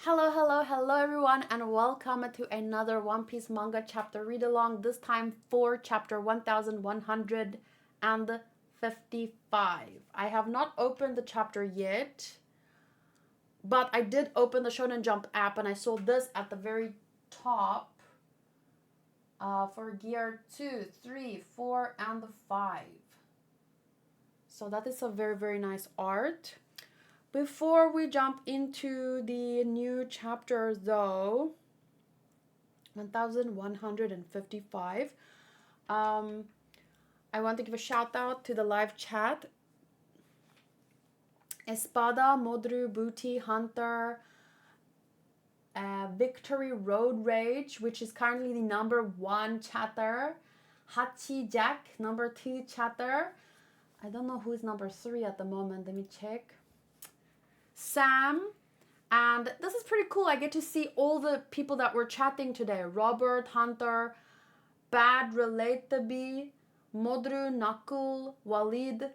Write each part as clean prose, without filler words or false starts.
Hello, hello, hello everyone, and welcome to another One Piece manga chapter read along, this time for chapter 1155. I have not opened the chapter yet, but I did open the Shonen Jump app and I saw this at the very top for gear 2, 3, 4, and the 5. So that is a very, very nice art. Before we jump into the new chapter though, 1155, I want to give a shout out to the live chat. Espada, Modru, Booty, Hunter, Victory Road Rage, which is currently the number 1 chatter. Hachi Jack, number 2 chatter. I don't know who's number 3 at the moment. Let me check. Sam. And this is pretty cool. I get to see all the people that were chatting today. Robert, Hunter, Bad Relatabi, Modru, Nakul, Walid,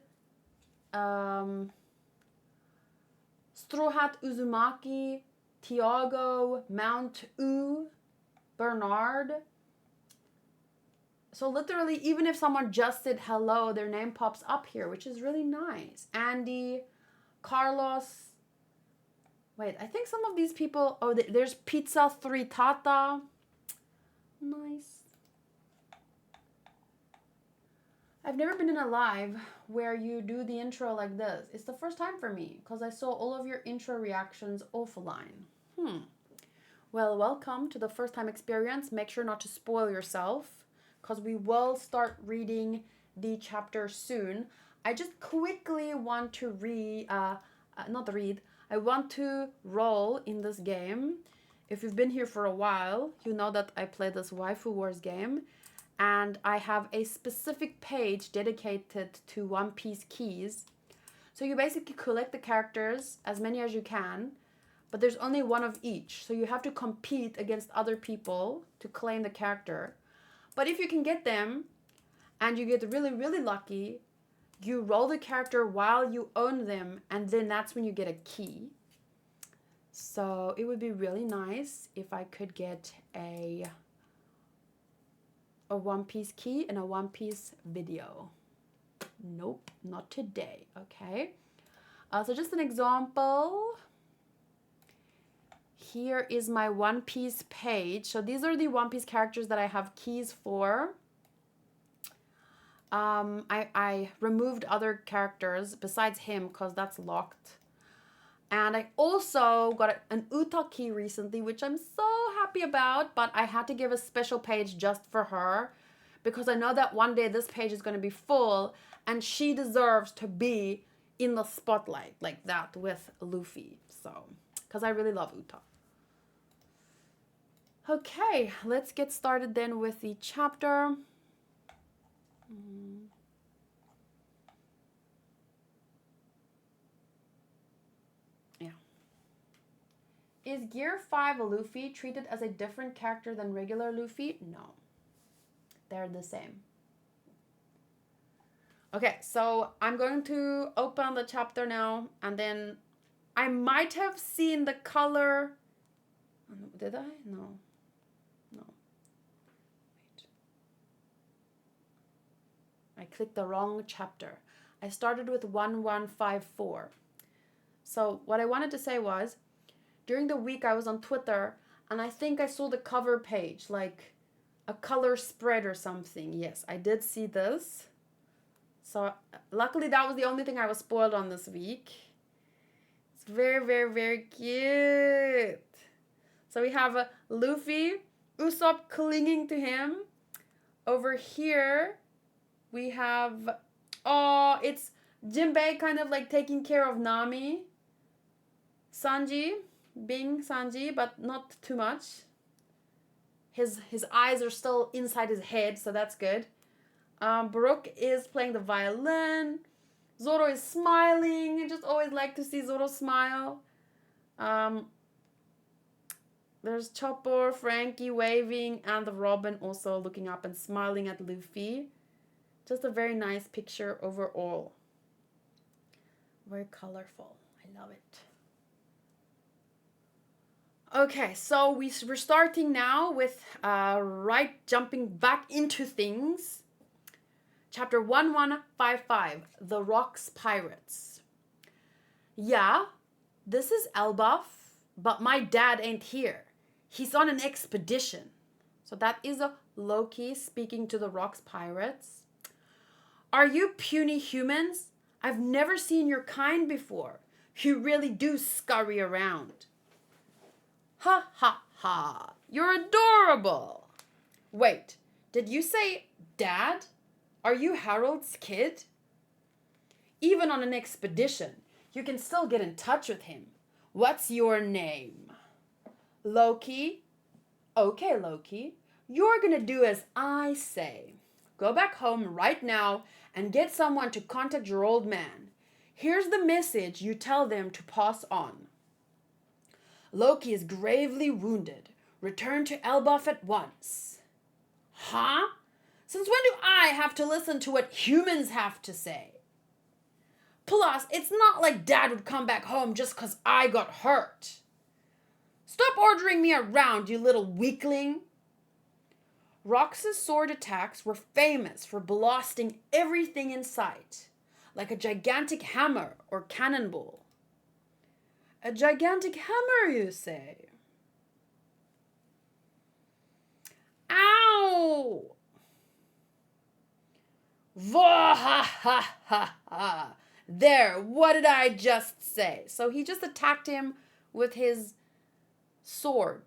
Straw Hat Uzumaki, Tiago, Mount U, Bernard. So literally, even if someone just said hello, their name pops up here, which is really nice. Andy, Carlos. Wait, I think some of these people... Oh, there's Pizza 3 Tata. Nice. I've never been in a live where you do the intro like this. It's the first time for me, because I saw all of your intro reactions offline. Well, welcome to the first time experience. Make sure not to spoil yourself, because we will start reading the chapter soon. I just quickly want to I want to roll in this game. If you've been here for a while, you know that I play this Waifu Wars game. And I have a specific page dedicated to One Piece keys. So you basically collect the characters, as many as you can. But there's only one of each. So you have to compete against other people to claim the character. But if you can get them, and you get really, really lucky, you roll the character while you own them, and then that's when you get a key. So it would be really nice if I could get a One Piece key and a One Piece video. Nope, not today. Okay. So just an example. Here is my One Piece page. So these are the One Piece characters that I have keys for. I removed other characters besides him because that's locked. And I also got an Uta key recently, which I'm so happy about, but I had to give a special page just for her because I know that one day this page is going to be full and she deserves to be in the spotlight like that with Luffy. So, because I really love Uta. Okay, let's get started then with the chapter. Is Gear 5 Luffy treated as a different character than regular Luffy? No. They're the same. Okay, so I'm going to open the chapter now, and then I might have seen the color. Did I? No. No. Wait. I clicked the wrong chapter. I started with 1154. So what I wanted to say was, during the week I was on Twitter and I think I saw the cover page, like a color spread or something. Yes, I did see this. So luckily that was the only thing I was spoiled on this week. It's very, very, very cute. So we have Luffy, Usopp clinging to him. Over here we have, it's Jinbei kind of like taking care of Nami. Sanji being Sanji, but not too much. His eyes are still inside his head, so that's good. Brook is playing the violin. Zoro is smiling. I just always like to see Zoro smile. There's Chopper, Frankie waving, and the Robin also looking up and smiling at Luffy. Just a very nice picture overall. Very colorful. I love it. Okay, so we're starting now with jumping back into things. Chapter 1155, The Rocks Pirates. Yeah, this is Elbaf, but my dad ain't here. He's on an expedition. So that is a Loki speaking to the Rocks Pirates. Are you puny humans? I've never seen your kind before. You really do scurry around. Ha ha ha, you're adorable. Wait, did you say dad? Are you Harold's kid? Even on an expedition, you can still get in touch with him. What's your name? Loki. Okay, Loki. You're gonna do as I say. Go back home right now and get someone to contact your old man. Here's the message you tell them to pass on. Loki is gravely wounded. Return to Elbaf at once. Huh? Since when do I have to listen to what humans have to say? Plus, it's not like Dad would come back home just 'cause I got hurt. Stop ordering me around, you little weakling. Rox's sword attacks were famous for blasting everything in sight, like a gigantic hammer or cannonball. A gigantic hammer, you say? Ow! Vah ha ha ha ha. There, what did I just say? So he just attacked him with his sword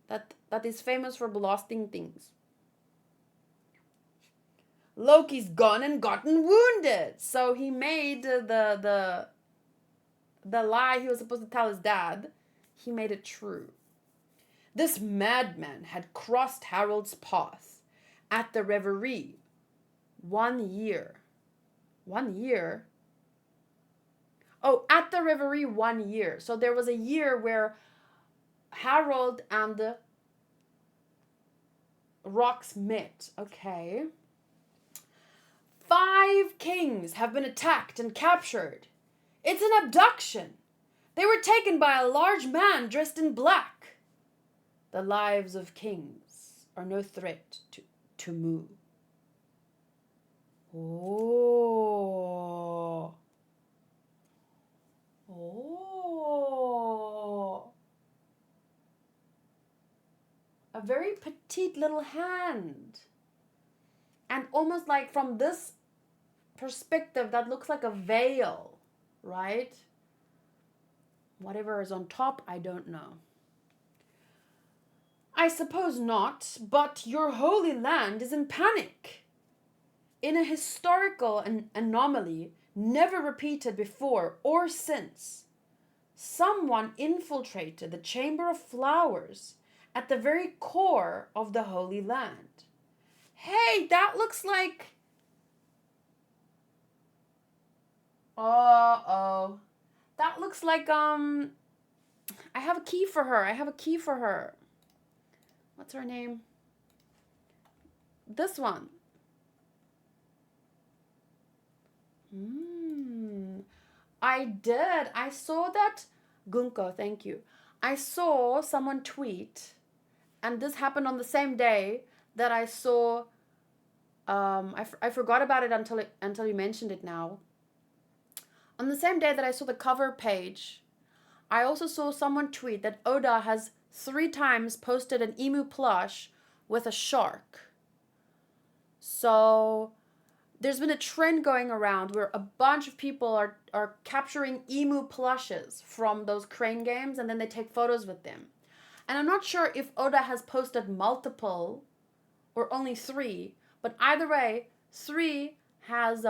that is famous for blasting things. Loki's gone and gotten wounded. So he made the lie he was supposed to tell his dad, he made it true. This madman had crossed Harold's path at the reverie 1 year. 1 year? Oh, at the reverie 1 year. So there was a year where Harold and the Rocks met. Okay. 5 kings have been attacked and captured. It's an abduction. They were taken by a large man dressed in black. The lives of kings are no threat to Mu. Oh. Oh. A very petite little hand. And almost like from this perspective, that looks like a veil. Right? Whatever is on top, I don't know. I suppose not, but your holy land is in panic. In a historical anomaly never repeated before or since, someone infiltrated the Chamber of Flowers at the very core of the Holy Land. Hey, that looks like... Uh-oh. That looks like, I have a key for her. What's her name? This one. I did. I saw that. Gunko, thank you. I saw someone tweet, and this happened on the same day that I saw, I forgot about it until you mentioned it now. On the same day that I saw the cover page, I also saw someone tweet that Oda has 3 times posted an emu plush with a shark. So there's been a trend going around where a bunch of people are capturing emu plushes from those crane games, and then they take photos with them. And I'm not sure if Oda has posted multiple or only 3, but either way, 3 has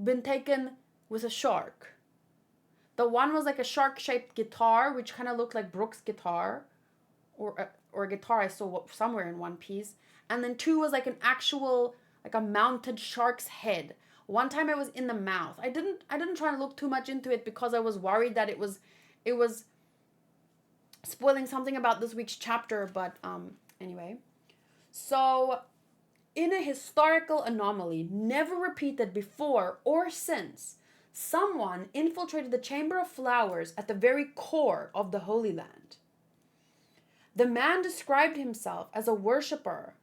been taken with a shark. The one was like a shark-shaped guitar, which kind of looked like Brooke's guitar, or a guitar I saw somewhere in One Piece. And then 2 was like an actual, like a mounted shark's head. One time it was in the mouth. I didn't try to look too much into it because I was worried that it was spoiling something about this week's chapter. But anyway, so in a historical anomaly never repeated before or since, Someone infiltrated the Chamber of Flowers at the very core of the Holy Land. The man described himself as a worshipper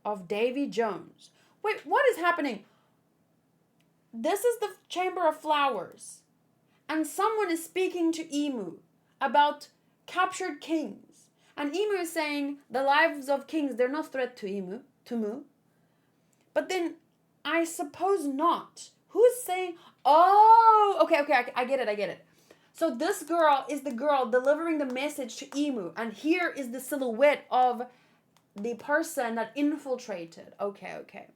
of Davy Jones. Wait, what is happening? This is the Chamber of Flowers. And someone is speaking to Emu about captured kings. And Emu is saying the lives of kings, they're no threat to Mu. But then, I suppose not. Who's saying, oh, okay, I get it. So this girl is the girl delivering the message to Emu. And here is the silhouette of the person that infiltrated. Okay.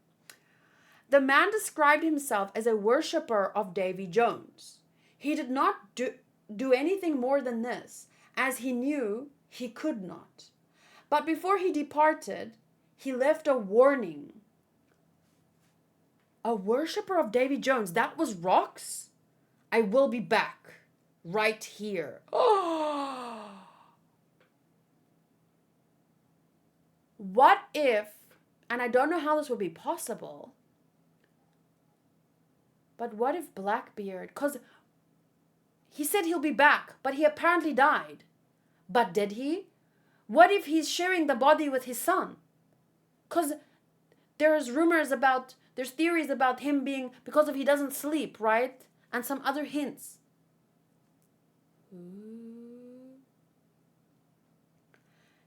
The man described himself as a worshipper of Davy Jones. He did not do anything more than this, as he knew he could not. But before he departed, he left a warning. A worshipper of Davy Jones, that was Rocks? I will be back, right here. Oh! What if, and I don't know how this would be possible, but what if Blackbeard, because he said he'll be back, but he apparently died. But did he? What if he's sharing the body with his son? Because there's theories about him being, because of he doesn't sleep, right? And some other hints.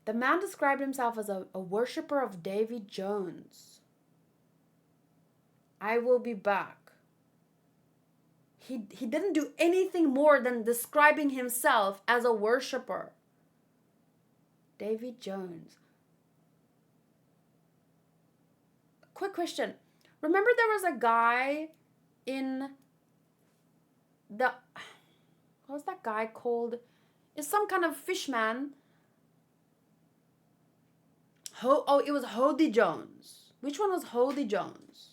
The man described himself as a worshipper of Davy Jones. I will be back. He didn't do anything more than describing himself as a worshipper. Davy Jones. Quick question. Remember there was a guy in what was that guy called? It's some kind of fishman. It was Hody Jones. Which one was Hody Jones?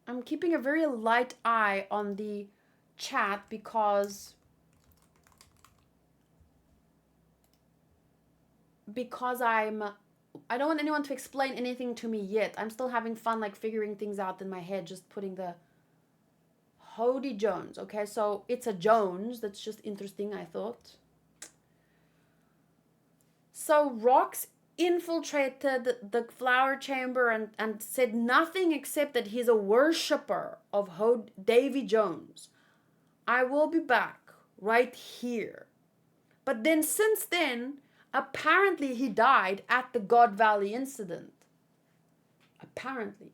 I'm keeping a very light eye on the chat because I don't want anyone to explain anything to me yet. I'm still having fun like figuring things out in my head, just putting the Hody Jones. Okay, so it's a Jones. That's just interesting, I thought. So Rocks infiltrated the flower chamber and said nothing except that he's a worshipper of Davy Jones. I will be back right here. But then since then, apparently he died at the God Valley incident. Apparently.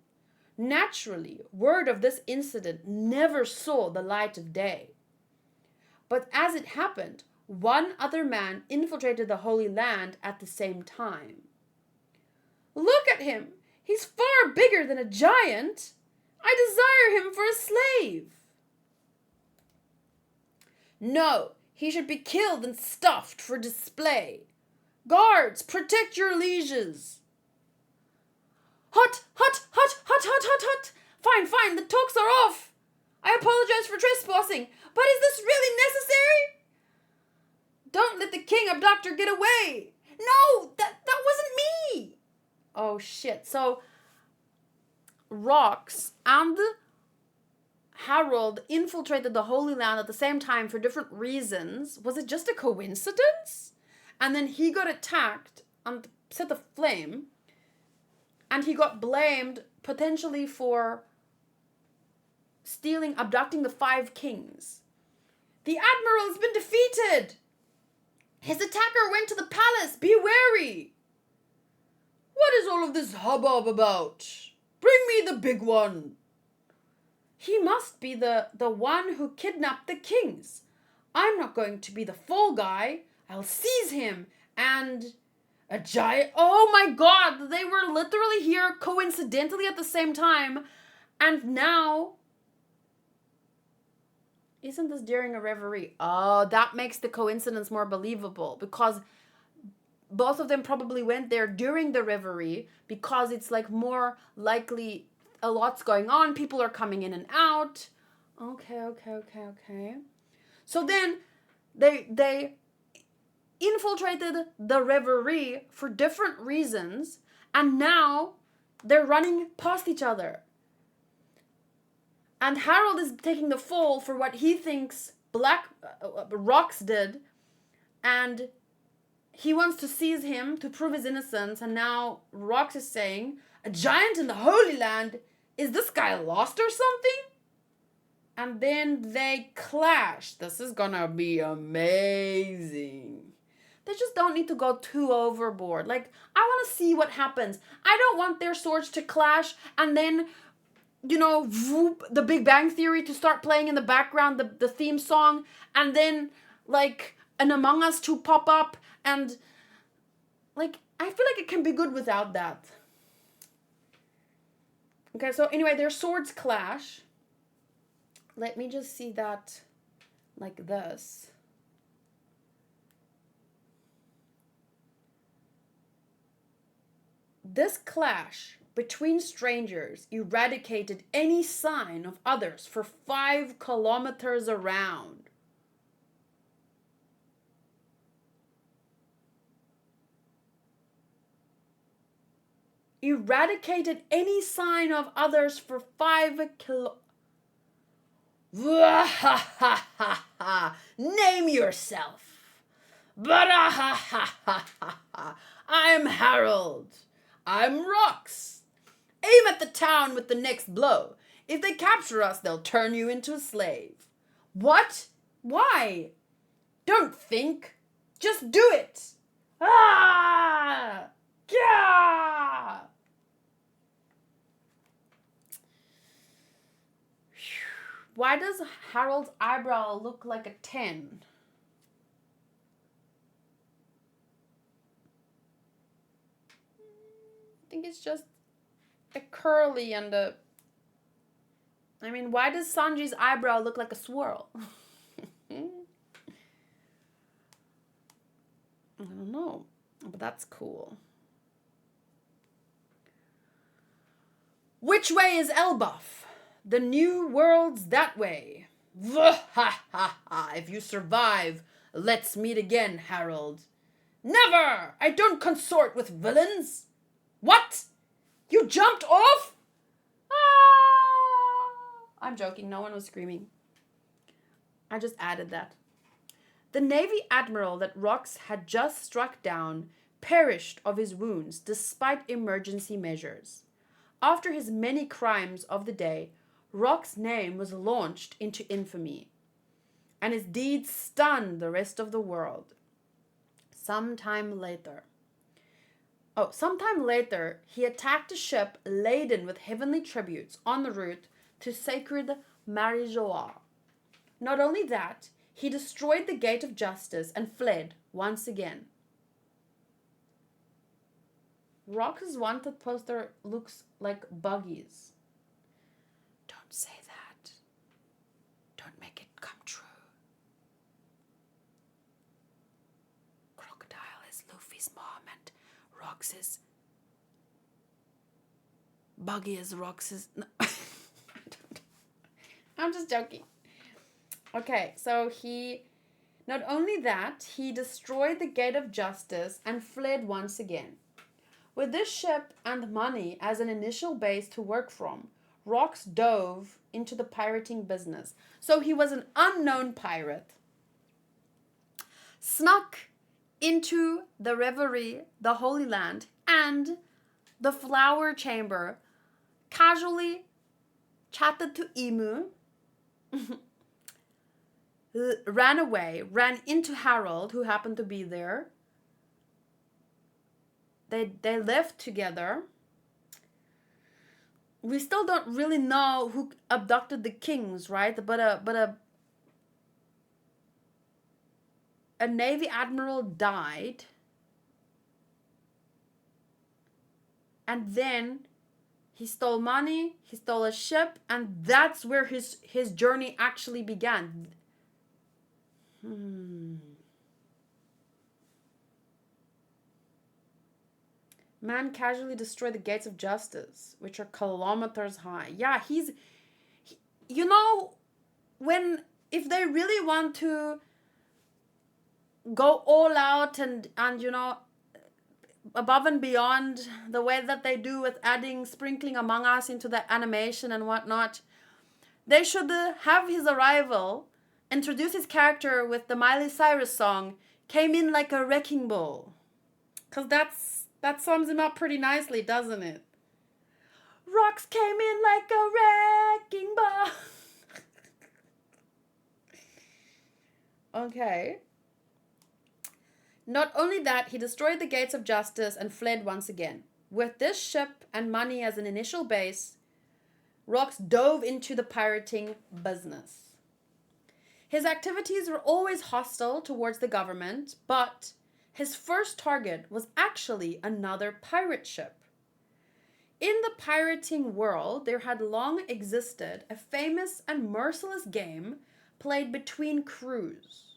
Naturally, word of this incident never saw the light of day. But as it happened, one other man infiltrated the Holy Land at the same time. Look at him! He's far bigger than a giant! I desire him for a slave! No, he should be killed and stuffed for display. Guards, protect your lieges! Hot! Fine, the talks are off! I apologize for trespassing, but is this really necessary? Don't let the king abductor get away! No, that wasn't me! Oh shit, so Rocks and Harold infiltrated the Holy Land at the same time for different reasons. Was it just a coincidence? And then he got attacked and set aflame, and he got blamed potentially for abducting the 5 kings. The admiral has been defeated! His attacker went to the palace! Be wary! What is all of this hubbub about? Bring me the big one! He must be the one who kidnapped the kings. I'm not going to be the fall guy. I'll seize him and a giant... Oh my god! They were literally here coincidentally at the same time. And now... Isn't this during a reverie? Oh, that makes the coincidence more believable. Because both of them probably went there during the reverie. Because it's like more likely a lot's going on. People are coming in and out. Okay. So then they infiltrated the reverie for different reasons, and now they're running past each other. And Harold is taking the fall for what he thinks Rox did. And he wants to seize him to prove his innocence. And now Rox is saying, a giant in the Holy Land? Is this guy lost or something? And then they clash. This is gonna be amazing. They just don't need to go too overboard. Like, I want to see what happens. I don't want their swords to clash and then, whoop, the Big Bang Theory to start playing in the background, the theme song, and then, like, an Among Us to pop up, and, like, I feel like it can be good without that. Okay, so anyway, their swords clash. Let me just see that like this. This clash between strangers eradicated any sign of others for 5 kilometers around. Eradicated any sign of others for 5 kilometers. Name yourself. I'm Harold. I'm Rox. Aim at the town with the next blow. If they capture us, they'll turn you into a slave. What? Why? Don't think. Just do it. Ah! Yeah! Why does Harold's eyebrow look like a 10? I think it's just a curly and a... I mean, why does Sanji's eyebrow look like a swirl? I don't know, but that's cool. Which way is Elbaf? The new world's that way. If you survive, let's meet again, Harold. Never! I don't consort with villains. What? You jumped off? Ah! I'm joking, no one was screaming. I just added that. The Navy admiral that Rox had just struck down perished of his wounds despite emergency measures. After his many crimes of the day, Rox's name was launched into infamy, and his deeds stunned the rest of the world. Sometime later, he attacked a ship laden with heavenly tributes on the route to sacred Marijoa. Not only that, he destroyed the Gate of Justice and fled once again. Rox's wanted poster looks like buggies. Don't say that. Don't make it come true. Crocodile is Luffy's mom and Rox's... Buggy is Rox's... No. I'm just joking. Okay, so not only that, he destroyed the Gate of Justice and fled once again. With this ship and money as an initial base to work from, Rox dove into the pirating business. So he was an unknown pirate. Snuck into the Reverie, the Holy Land, and the Flower Chamber. Casually chatted to Emu. Ran away, ran into Harold, who happened to be there. They left together. We still don't really know who abducted the kings, right? But a Navy admiral died. And then he stole money, he stole a ship, and that's where his journey actually began. Man casually destroyed the gates of justice, which are kilometers high. Yeah, if they really want to go all out and above and beyond the way that they do with sprinkling Among Us into the animation and whatnot, They should have his arrival, introduce his character with the Miley Cyrus song, Came In Like a Wrecking Ball. Because that sums him up pretty nicely, doesn't it? Rocks came in like a wrecking ball. Okay. Not only that, he destroyed the gates of justice and fled once again. With this ship and money as an initial base, Rocks dove into the pirating business. His activities were always hostile towards the government, but his first target was actually another pirate ship. In the pirating world, there had long existed a famous and merciless game played between crews.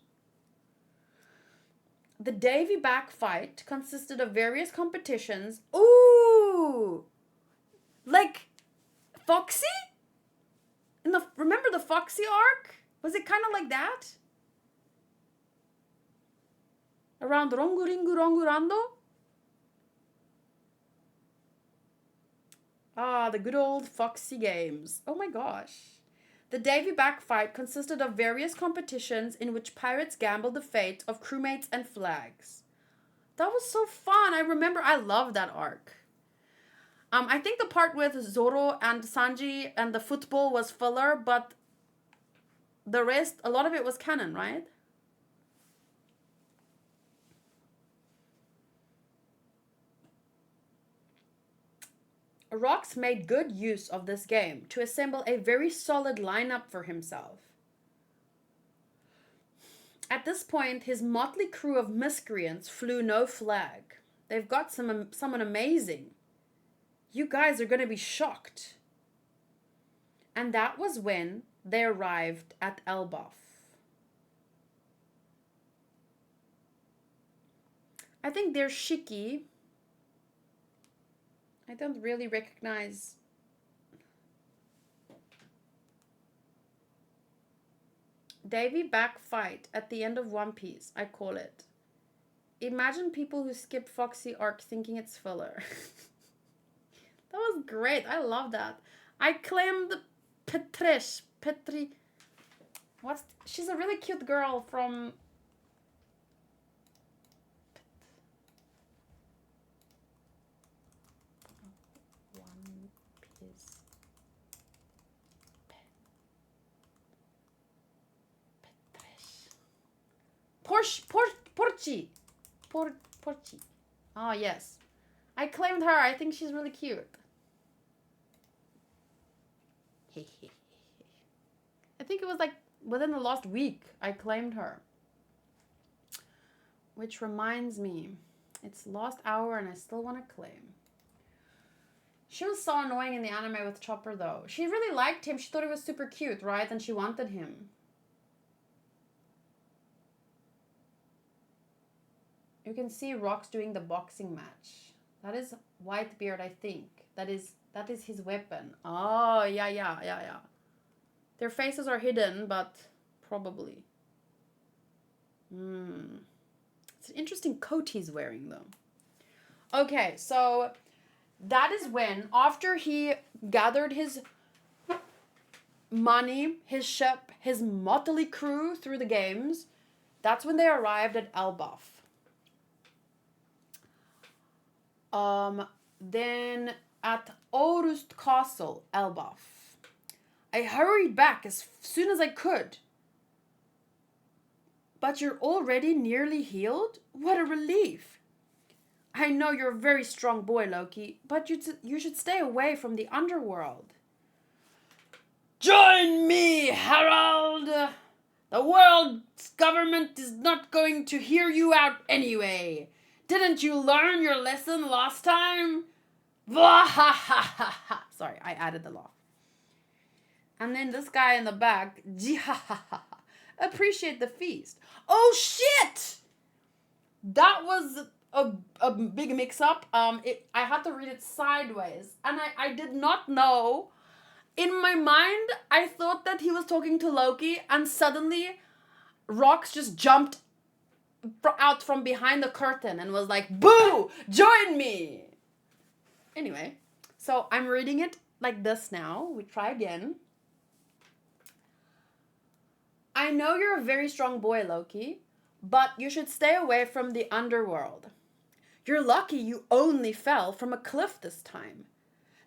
The Davy back fight consisted of various competitions. Ooh! Like Foxy? Remember the Foxy arc? Was it kind of like that? Around Rongu Ringu Rongu Rando? Ah, the good old Foxy games. Oh my gosh. The Davy back fight consisted of various competitions in which pirates gambled the fate of crewmates and flags. That was so fun. I loved that arc. I think the part with Zoro and Sanji and the football was filler, but the rest, a lot of it was canon, right? Rocks made good use of this game to assemble a very solid lineup for himself. At this point, his motley crew of miscreants flew no flag. They've got someone amazing. You guys are going to be shocked. And that was when they arrived at Elbaf. I think they're Shiki. I don't really recognize. Davy back fight at the end of One Piece, I call it. Imagine people who skip Foxy arc thinking it's filler. That was great. I love that. I claimed Petri. She's a really cute girl from One Piece. Porchi. Oh, yes. I claimed her. I think she's really cute. I think it was like within the last week I claimed her. Which reminds me, it's last hour and I still want to claim. She was so annoying in the anime with Chopper though. She really liked him. She thought he was super cute, right? And she wanted him. You can see Rocks doing the boxing match. That is Whitebeard, I think. That is his weapon. Oh, yeah. Their faces are hidden, but probably. It's an interesting coat he's wearing, though. Okay, so that is when, after he gathered his money, his ship, his motley crew through the games, that's when they arrived at Elbaf. Then at Orust Castle, Elbaf. I hurried back as soon as I could. But you're already nearly healed? What a relief. I know you're a very strong boy, Loki, but you should stay away from the underworld. Join me, Harold! The world's government is not going to hear you out anyway. Didn't you learn your lesson last time? Sorry, I added the laugh. And then this guy in the back, appreciate the feast. Oh shit! That was a big mix-up. I had to read it sideways, and I did not know. In my mind, I thought that he was talking to Loki, and suddenly Rocks just jumped out from behind the curtain and was like, boo, join me. Anyway, so I'm reading it like this now. We try again. I know you're a very strong boy, Loki, but you should stay away from the underworld. You're lucky you only fell from a cliff this time.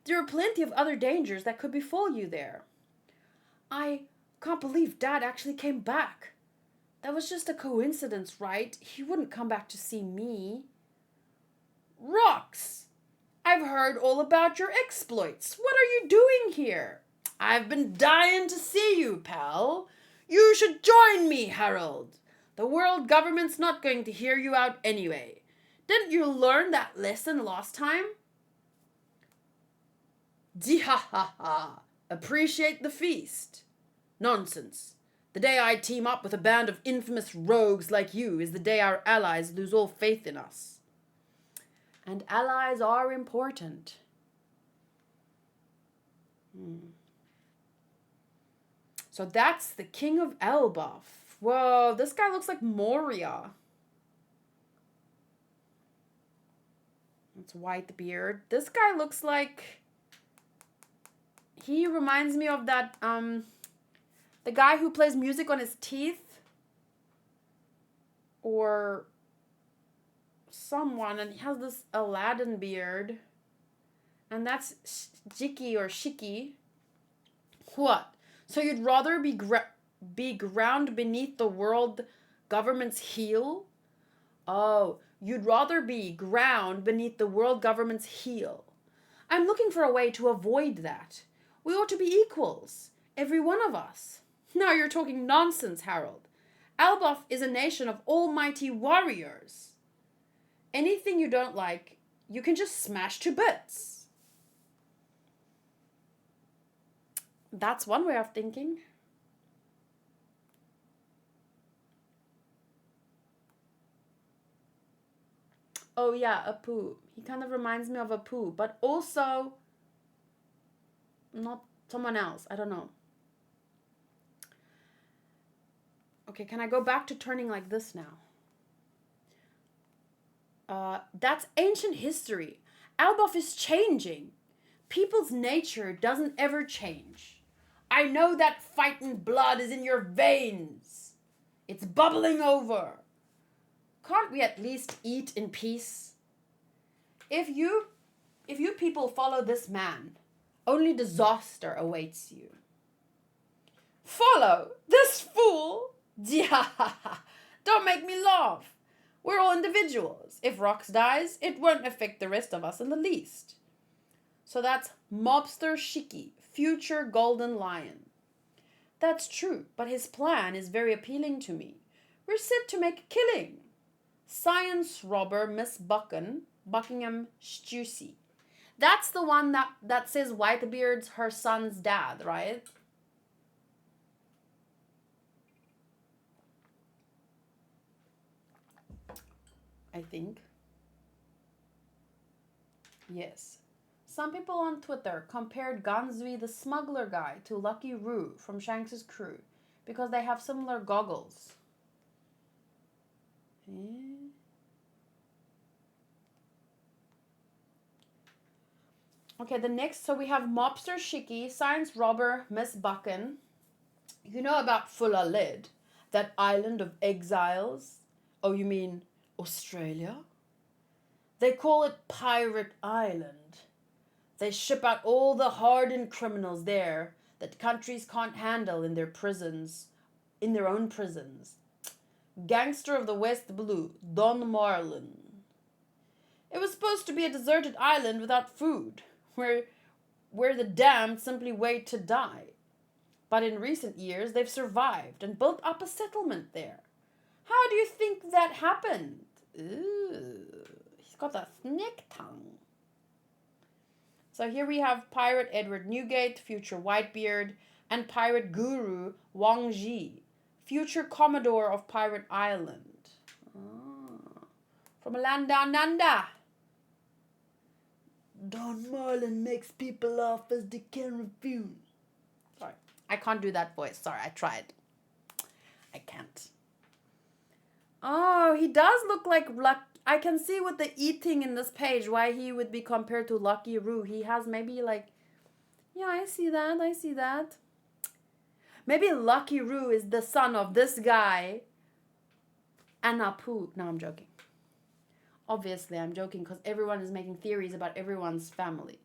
There are plenty of other dangers that could befall you there. I can't believe Dad actually came back. That was just a coincidence, right? He wouldn't come back to see me. Rocks! I've heard all about your exploits. What are you doing here? I've been dying to see you, pal. You should join me, Harold. The world government's not going to hear you out anyway. Didn't you learn that lesson last time? Dihahaha. Appreciate the feast. Nonsense. The day I team up with a band of infamous rogues like you is the day our allies lose all faith in us. And allies are important. So that's the king of Elbaf. Whoa, this guy looks like Moria. It's white beard. This guy looks like... He reminds me of that, the guy who plays music on his teeth. Or someone, and he has this Aladdin beard. And that's Jiki or Shiki. What? So you'd rather be ground beneath the world government's heel? Oh, you'd rather be ground beneath the world government's heel. I'm looking for a way to avoid that. We ought to be equals, every one of us. Now you're talking nonsense, Harold. Elbaf is a nation of almighty warriors. Anything you don't like, you can just smash to bits. That's one way of thinking. Oh yeah, Apu. He kind of reminds me of Apu, but also not someone else. I don't know. Okay, can I go back to turning like this now? That's ancient history. Elbaf is changing. People's nature doesn't ever change. I know that fighting blood is in your veins. It's bubbling over. Can't we at least eat in peace? If you people follow this man, only disaster awaits you. Follow this fool? Don't make me laugh. We're all individuals. If Rox dies, it won't affect the rest of us in the least. So that's Mobster Shiki, future Golden Lion. That's true, but his plan is very appealing to me. We're set to make a killing. Science robber Miss Buckingham Stussy. That's the one that says Whitebeard's her son's dad, right? I think. Yes. Some people on Twitter compared Ganzui the smuggler guy to Lucky Roo from Shanks' crew because they have similar goggles. Okay, the next, so we have Mobster Shiki, Science Robber Miss Buchan. You know about Fulla Lid, that island of exiles? Oh, you mean Australia? They call it Pirate Island. They ship out all the hardened criminals there that countries can't handle in their prisons, in their own prisons. Gangster of the West Blue, Don Marlin. It was supposed to be a deserted island without food, where the damned simply wait to die. But in recent years, they've survived and built up a settlement there. How do you think that happened? Ooh, he's got a snake tongue. So here we have Pirate Edward Newgate, future Whitebeard, and Pirate Guru Wang Ji, future Commodore of Pirate Island. From a land down under. Don Marlin makes people laugh as they can refuse. Sorry, I can't do that voice. Sorry, I tried. I can't. Oh, he does look like I can see with the eating in this page why he would be compared to Lucky Roo. He has maybe like, yeah, I see that. Maybe Lucky Roo is the son of this guy and Apu. No, I'm joking. Obviously, I'm joking because everyone is making theories about everyone's family.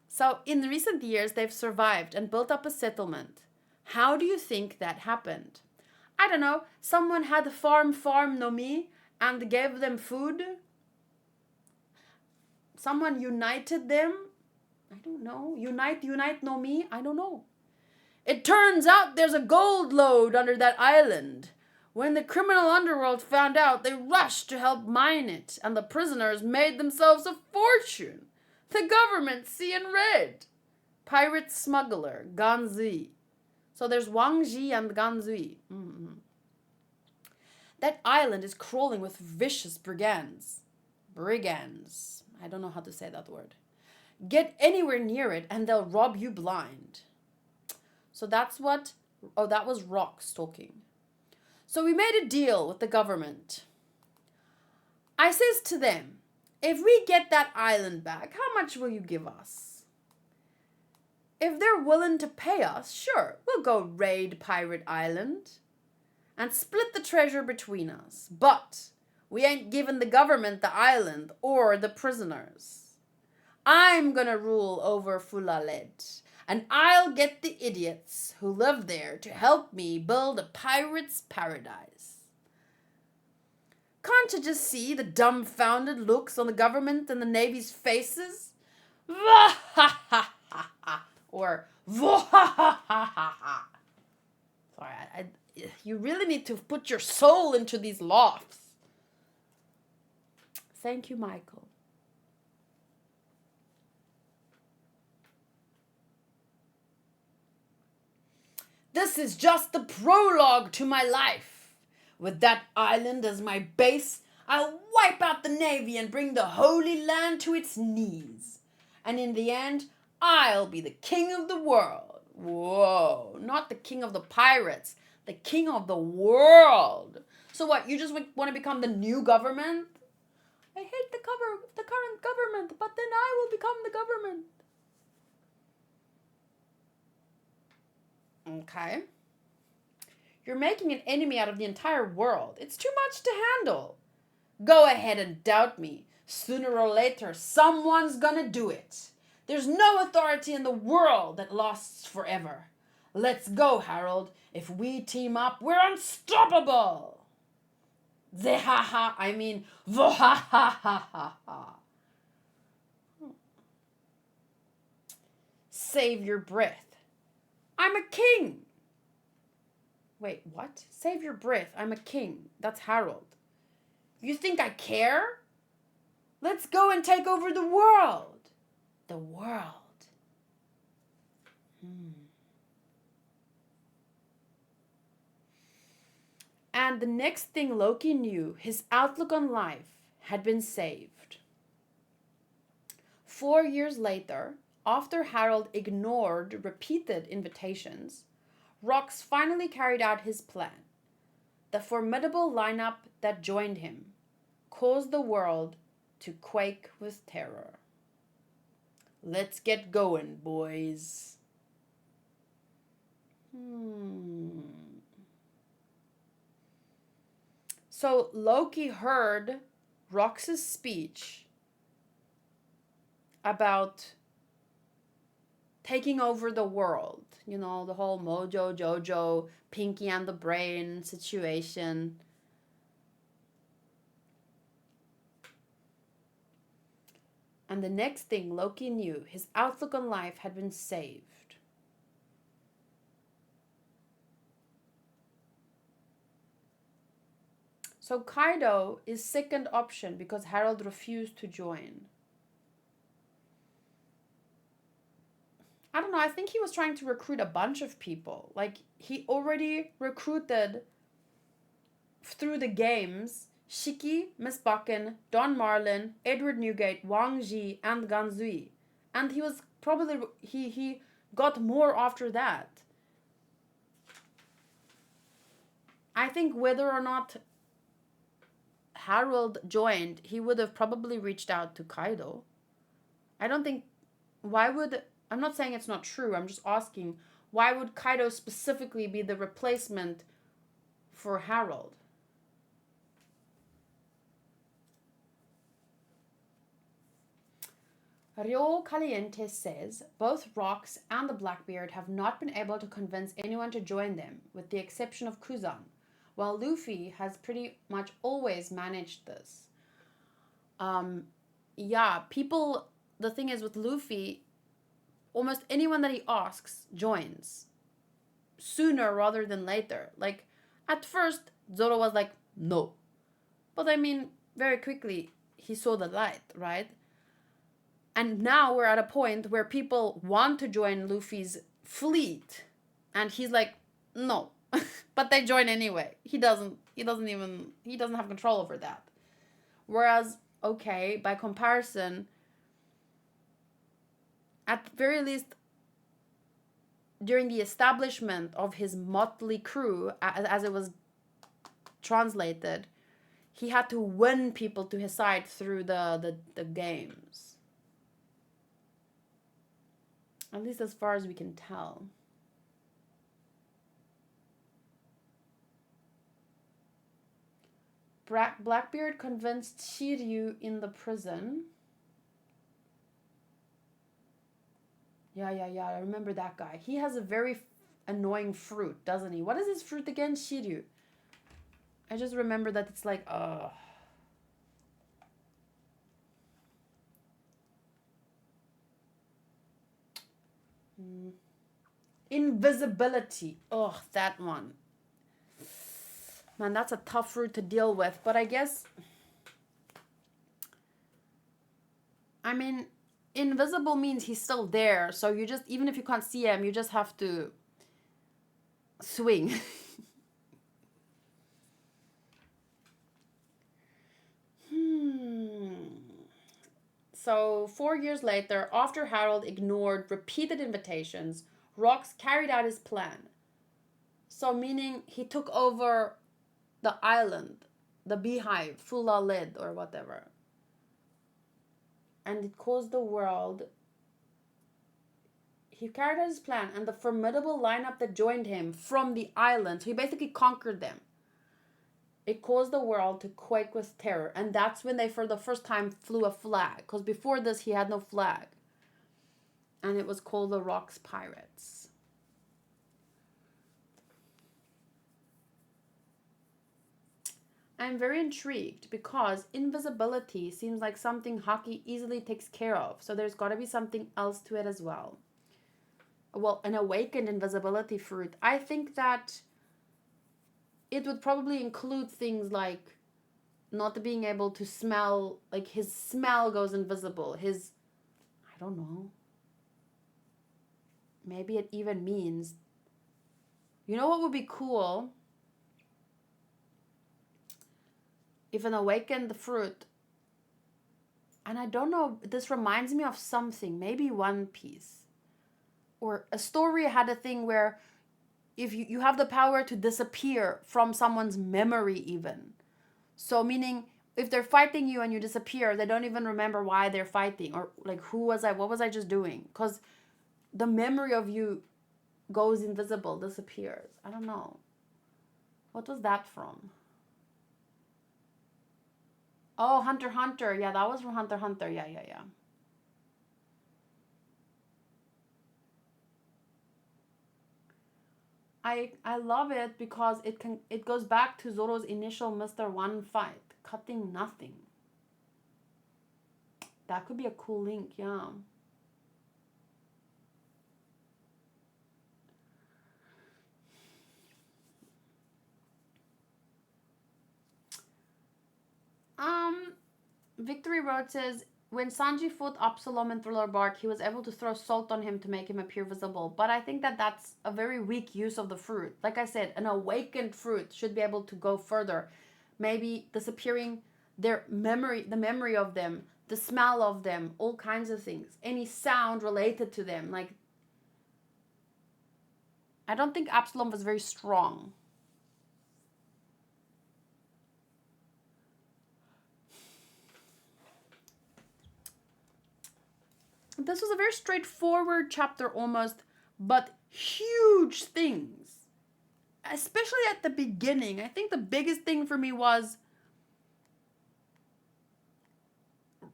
So, in recent years, they've survived and built up a settlement. How do you think that happened? I don't know. Someone had farm no mi and gave them food. Someone united them. I don't know. Unite no mi. I don't know. It turns out there's a gold lode under that island. When the criminal underworld found out, they rushed to help mine it, and the prisoners made themselves a fortune. The government see in red. Pirate smuggler, Ganzui. So there's Wang Ji and Ganzui. Mm-hmm. That island is crawling with vicious brigands. Brigands. I don't know how to say that word. Get anywhere near it and they'll rob you blind. So that's what... Oh, that was Rox talking. So we made a deal with the government. I says to them, if we get that island back, how much will you give us? If they're willing to pay us, sure, we'll go raid Pirate Island and split the treasure between us. But we ain't giving the government the island or the prisoners. I'm gonna rule over Fulalet, and I'll get the idiots who live there to help me build a pirate's paradise. Can't you just see the dumbfounded looks on the government and the Navy's faces? Or Sorry, you really need to put your soul into these laughs. Thank you, Michael. This is just the prologue to my life. With that island as my base, I'll wipe out the Navy and bring the Holy Land to its knees. And in the end, I'll be the king of the world. Whoa, not the king of the pirates, the king of the world. So what, you just want to become the new government? I hate the current government, but then I will become the government. Okay. You're making an enemy out of the entire world. It's too much to handle. Go ahead and doubt me. Sooner or later, someone's gonna do it. There's no authority in the world that lasts forever. Let's go, Harold. If we team up, we're unstoppable. Zehaha, I mean, vohahahaha. Save your breath. I'm a king. Wait, what? Save your breath. I'm a king. That's Harold. You think I care? Let's go and take over the world. The world. And the next thing Loki knew, his outlook on life had been saved. 4 years later, after Harold ignored repeated invitations, Rox finally carried out his plan. The formidable lineup that joined him caused the world to quake with terror. Let's get going, boys. So Loki heard Rox's speech about taking over the world. You know, the whole Mojo Jojo, Pinky and the Brain situation. And the next thing Loki knew, his outlook on life had been saved. So Kaido is second option because Harold refused to join. I don't know, I think he was trying to recruit a bunch of people. Like, he already recruited through the games Shiki, Miss Bucken, Don Marlin, Edward Newgate, Wang Ji, and Ganzui. And he was probably, he got more after that. I think whether or not Harold joined, he would have probably reached out to Kaido. I don't think, why would I'm not saying it's not true. I'm just asking, why would Kaido specifically be the replacement for Harold? Rio Caliente says, both Rocks and the Blackbeard have not been able to convince anyone to join them, with the exception of Kuzan, while Luffy has pretty much always managed this. People, the thing is with Luffy, almost anyone that he asks joins sooner rather than later. Like, at first, Zoro was like, no. But I mean, very quickly, he saw the light, right? And now we're at a point where people want to join Luffy's fleet. And he's like, no. But they join anyway. He doesn't have control over that. Whereas, okay, by comparison, at the very least, during the establishment of his motley crew, as it was translated, he had to win people to his side through the games. At least as far as we can tell. Blackbeard convinced Shiryu in the prison. Yeah, I remember that guy. He has a very annoying fruit, doesn't he? What is his fruit again? Shiryu. I just remember that it's like, Invisibility. Oh, that one. Man, that's a tough fruit to deal with. But I guess, I mean, invisible means he's still there. So you just, even if you can't see him, you just have to swing. So 4 years later, after Harold ignored repeated invitations, Rocks carried out his plan. So meaning he took over the island, the beehive, Fula Lid or whatever. And it caused the world. He carried out his plan, and the formidable lineup that joined him from the island, so he basically conquered them. It caused the world to quake with terror. And that's when they, for the first time, flew a flag. Because before this, he had no flag. And it was called the Rocks Pirates. I'm very intrigued because invisibility seems like something Haki easily takes care of. So there's got to be something else to it as well. Well, an awakened invisibility fruit. I think that it would probably include things like not being able to smell, like his smell goes invisible. I don't know. Maybe it even means, you know what would be cool? If an awakened fruit, and I don't know, this reminds me of something, maybe One Piece. Or a story had a thing where if you have the power to disappear from someone's memory even. So meaning if they're fighting you and you disappear, they don't even remember why they're fighting. Or like, what was I just doing? Because the memory of you goes invisible, disappears. I don't know. What was that from? Oh, Hunter x Hunter. Yeah, that was from Hunter x Hunter. Yeah. I love it because it goes back to Zoro's initial Mr. One fight, cutting nothing. That could be a cool link, yeah. Victory Road says, when Sanji fought Absalom in Thriller Bark, he was able to throw salt on him to make him appear visible. But I think that that's a very weak use of the fruit. Like I said, an awakened fruit should be able to go further. Maybe disappearing their memory, the memory of them, the smell of them, all kinds of things. Any sound related to them. Like, I don't think Absalom was very strong. This was a very straightforward chapter almost, but huge things. Especially at the beginning. I think the biggest thing for me was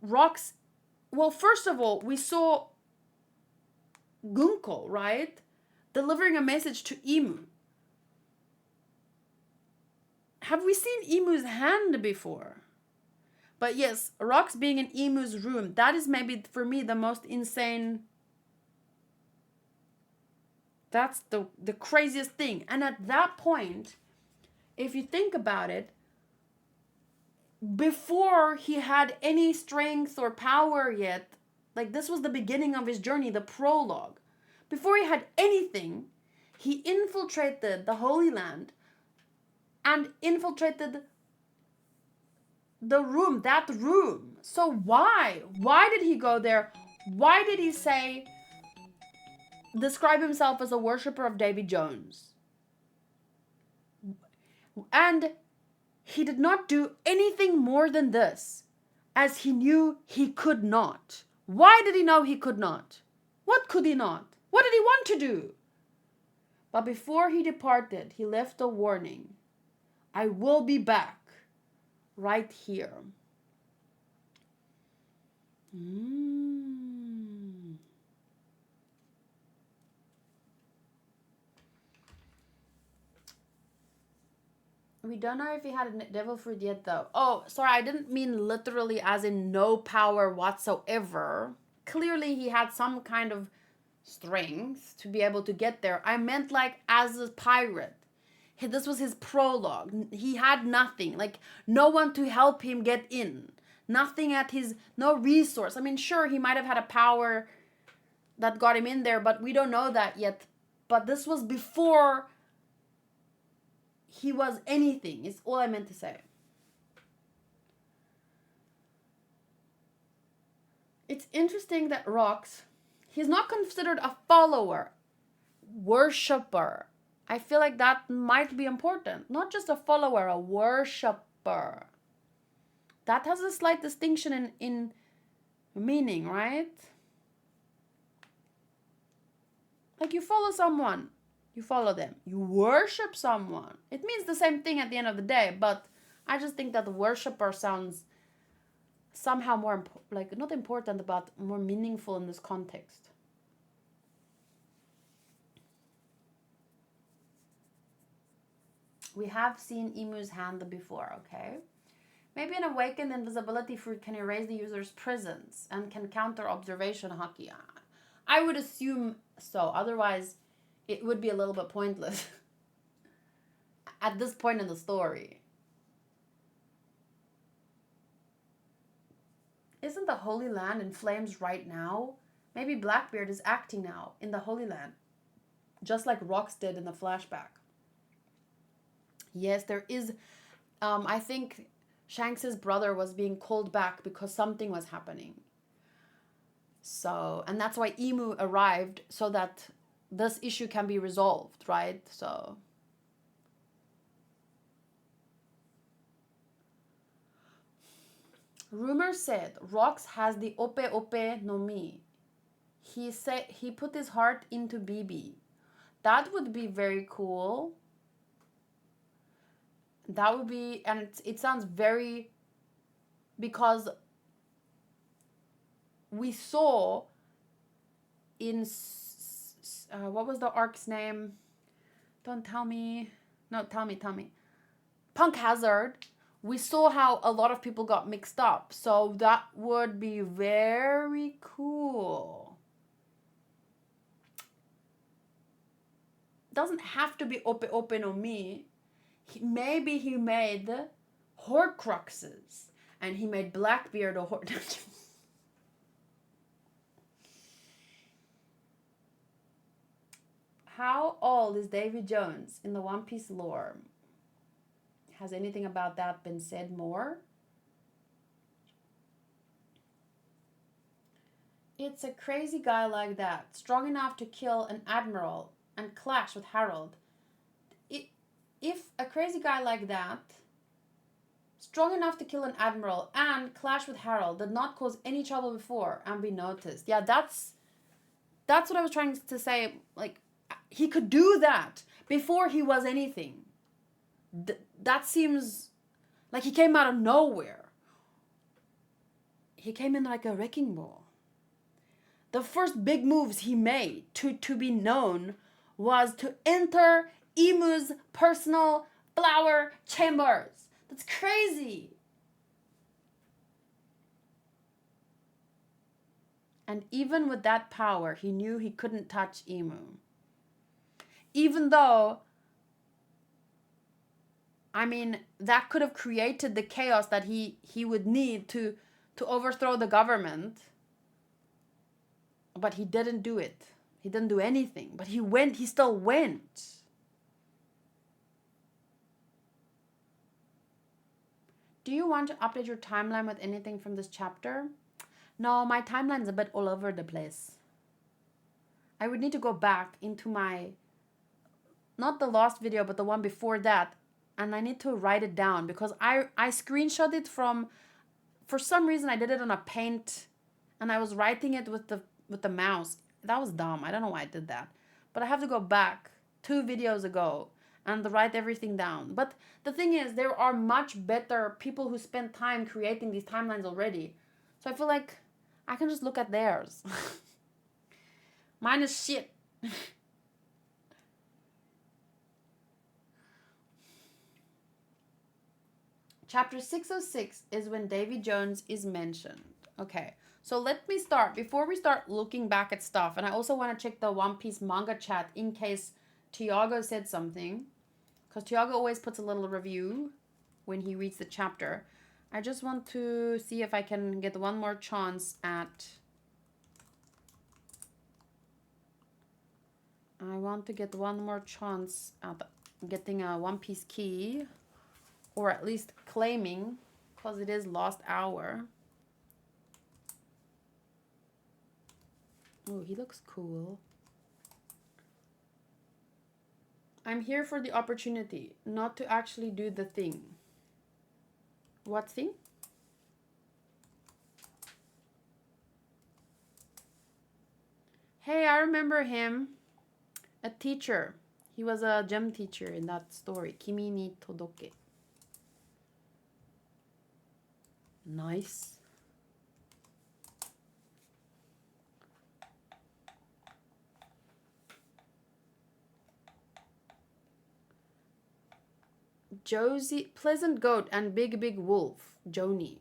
Rock's... Well, first of all, we saw Gunko, right? Delivering a message to Emu. Have we seen Emu's hand before? But yes, Rox being in Emu's room, that is maybe for me the most insane... That's the craziest thing. And at that point, if you think about it, before he had any strength or power yet, like this was the beginning of his journey, the prologue. Before he had anything, he infiltrated the Holy Land and infiltrated the room, that room. So why? Why did he go there? Why did he describe himself as a worshipper of Davy Jones? And he did not do anything more than this, as he knew he could not. Why did he know he could not? What could he not? What did he want to do? But before he departed, he left a warning. I will be back right here. We don't know if he had a devil fruit yet, though. Oh, sorry, I didn't mean literally as in no power whatsoever. Clearly, he had some kind of strength to be able to get there. I meant like as a pirate. This was his prologue. He had nothing, like no one to help him get in. Nothing at his, no resource. I mean, sure, he might have had a power that got him in there, but we don't know that yet. But this was before he was anything, is all I meant to say. It's interesting that Rox, he's not considered a follower, worshipper. I feel like that might be important. Not just a follower, a worshipper. That has a slight distinction in meaning, right? Like you follow someone, you follow them. You worship someone. It means the same thing at the end of the day, but I just think that the worshipper sounds somehow more, like not important, but more meaningful in this context. We have seen Emu's hand before, okay? Maybe an awakened invisibility fruit can erase the user's presence and can counter observation haki. I would assume so. Otherwise, it would be a little bit pointless at this point in the story. Isn't the Holy Land in flames right now? Maybe Blackbeard is acting now in the Holy Land, just like Rox did in the flashback. Yes, there is. I think Shanks's brother was being called back because something was happening. So, and that's why Emu arrived, so that this issue can be resolved, right? So, rumor said Rox has the Ope Ope no Mi. He said he put his heart into BB. That would be very cool. That would be, and it sounds very, because we saw in, what was the arc's name? Don't tell me. No, tell me. Punk Hazard. We saw how a lot of people got mixed up. So that would be very cool. Doesn't have to be Ope Ope no Mi. Maybe he made Horcruxes and he made Blackbeard a How old is Davy Jones in the One Piece lore? Has anything about that been said more? It's a crazy guy like that, strong enough to kill an admiral and clash with Harold. If a crazy guy like that, strong enough to kill an admiral and clash with Harold, did not cause any trouble before and be noticed. Yeah, that's what I was trying to say. Like, he could do that before he was anything. That seems like he came out of nowhere. He came in like a wrecking ball. The first big moves he made to be known was to enter Emu's personal flower chambers. That's crazy. And even with that power, he knew he couldn't touch Emu. Even though, I mean, that could have created the chaos that he would need to overthrow the government. But he didn't do it. He didn't do anything. But he still went. Do you want to update your timeline with anything from this chapter? No, my timeline's a bit all over the place. I would need to go back into my, not the last video, but the one before that. And I need to write it down because I screenshot it from, for some reason I did it on a paint and I was writing it with the mouse. That was dumb. I don't know why I did that. But I have to go back 2 videos ago and write everything down. But the thing is, there are much better people who spend time creating these timelines already. So I feel like I can just look at theirs. Mine is shit. Chapter 606 is when Davy Jones is mentioned. Okay, so let me start. Before we start looking back at stuff, and I also want to check the One Piece manga chat in case Tiago said something. Because Tiago always puts a little review when he reads the chapter. I just want to see if I can get one more chance at... I want to get one more chance at getting a One Piece key. Or at least claiming, because it is last hour. Oh, he looks cool. I'm here for the opportunity, not to actually do the thing. What thing? Hey, I remember him. A teacher. He was a gem teacher in that story. Kimi ni Todoke. Nice. Josie, Pleasant Goat, and Big Big Wolf, Joni.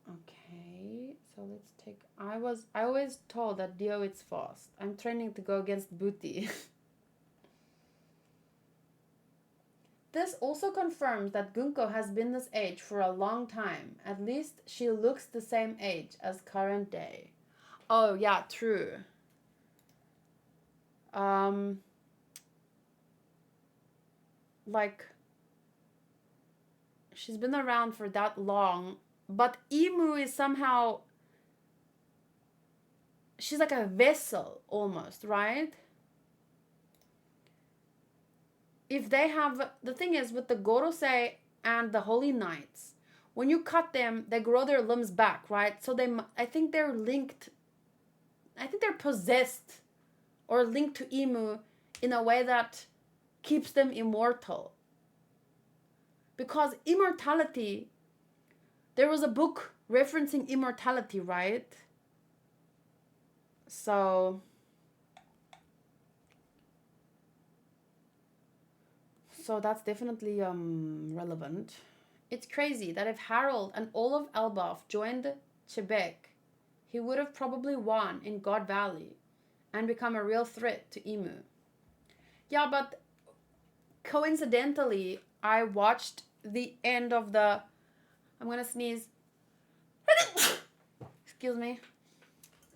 Okay, so let's take... I always told that Dio is fast. I'm training to go against Booty. This also confirms that Gunko has been this age for a long time. At least she looks the same age as current day. Oh, yeah, true. Like, she's been around for that long, but Emu is somehow, she's like a vessel almost, right? If they have, the thing is with the Gorosei and the Holy Knights, when you cut them, they grow their limbs back, right? So I think they're linked, I think they're possessed or linked to Emu in a way that keeps them immortal. Because immortality, there was a book referencing immortality, right? So that's definitely relevant. It's crazy that if Harold and all of Elbaf joined Quebec, he would have probably won in God Valley and become a real threat to Emu. Yeah, but coincidentally, I watched the end of the... I'm gonna sneeze. Excuse me.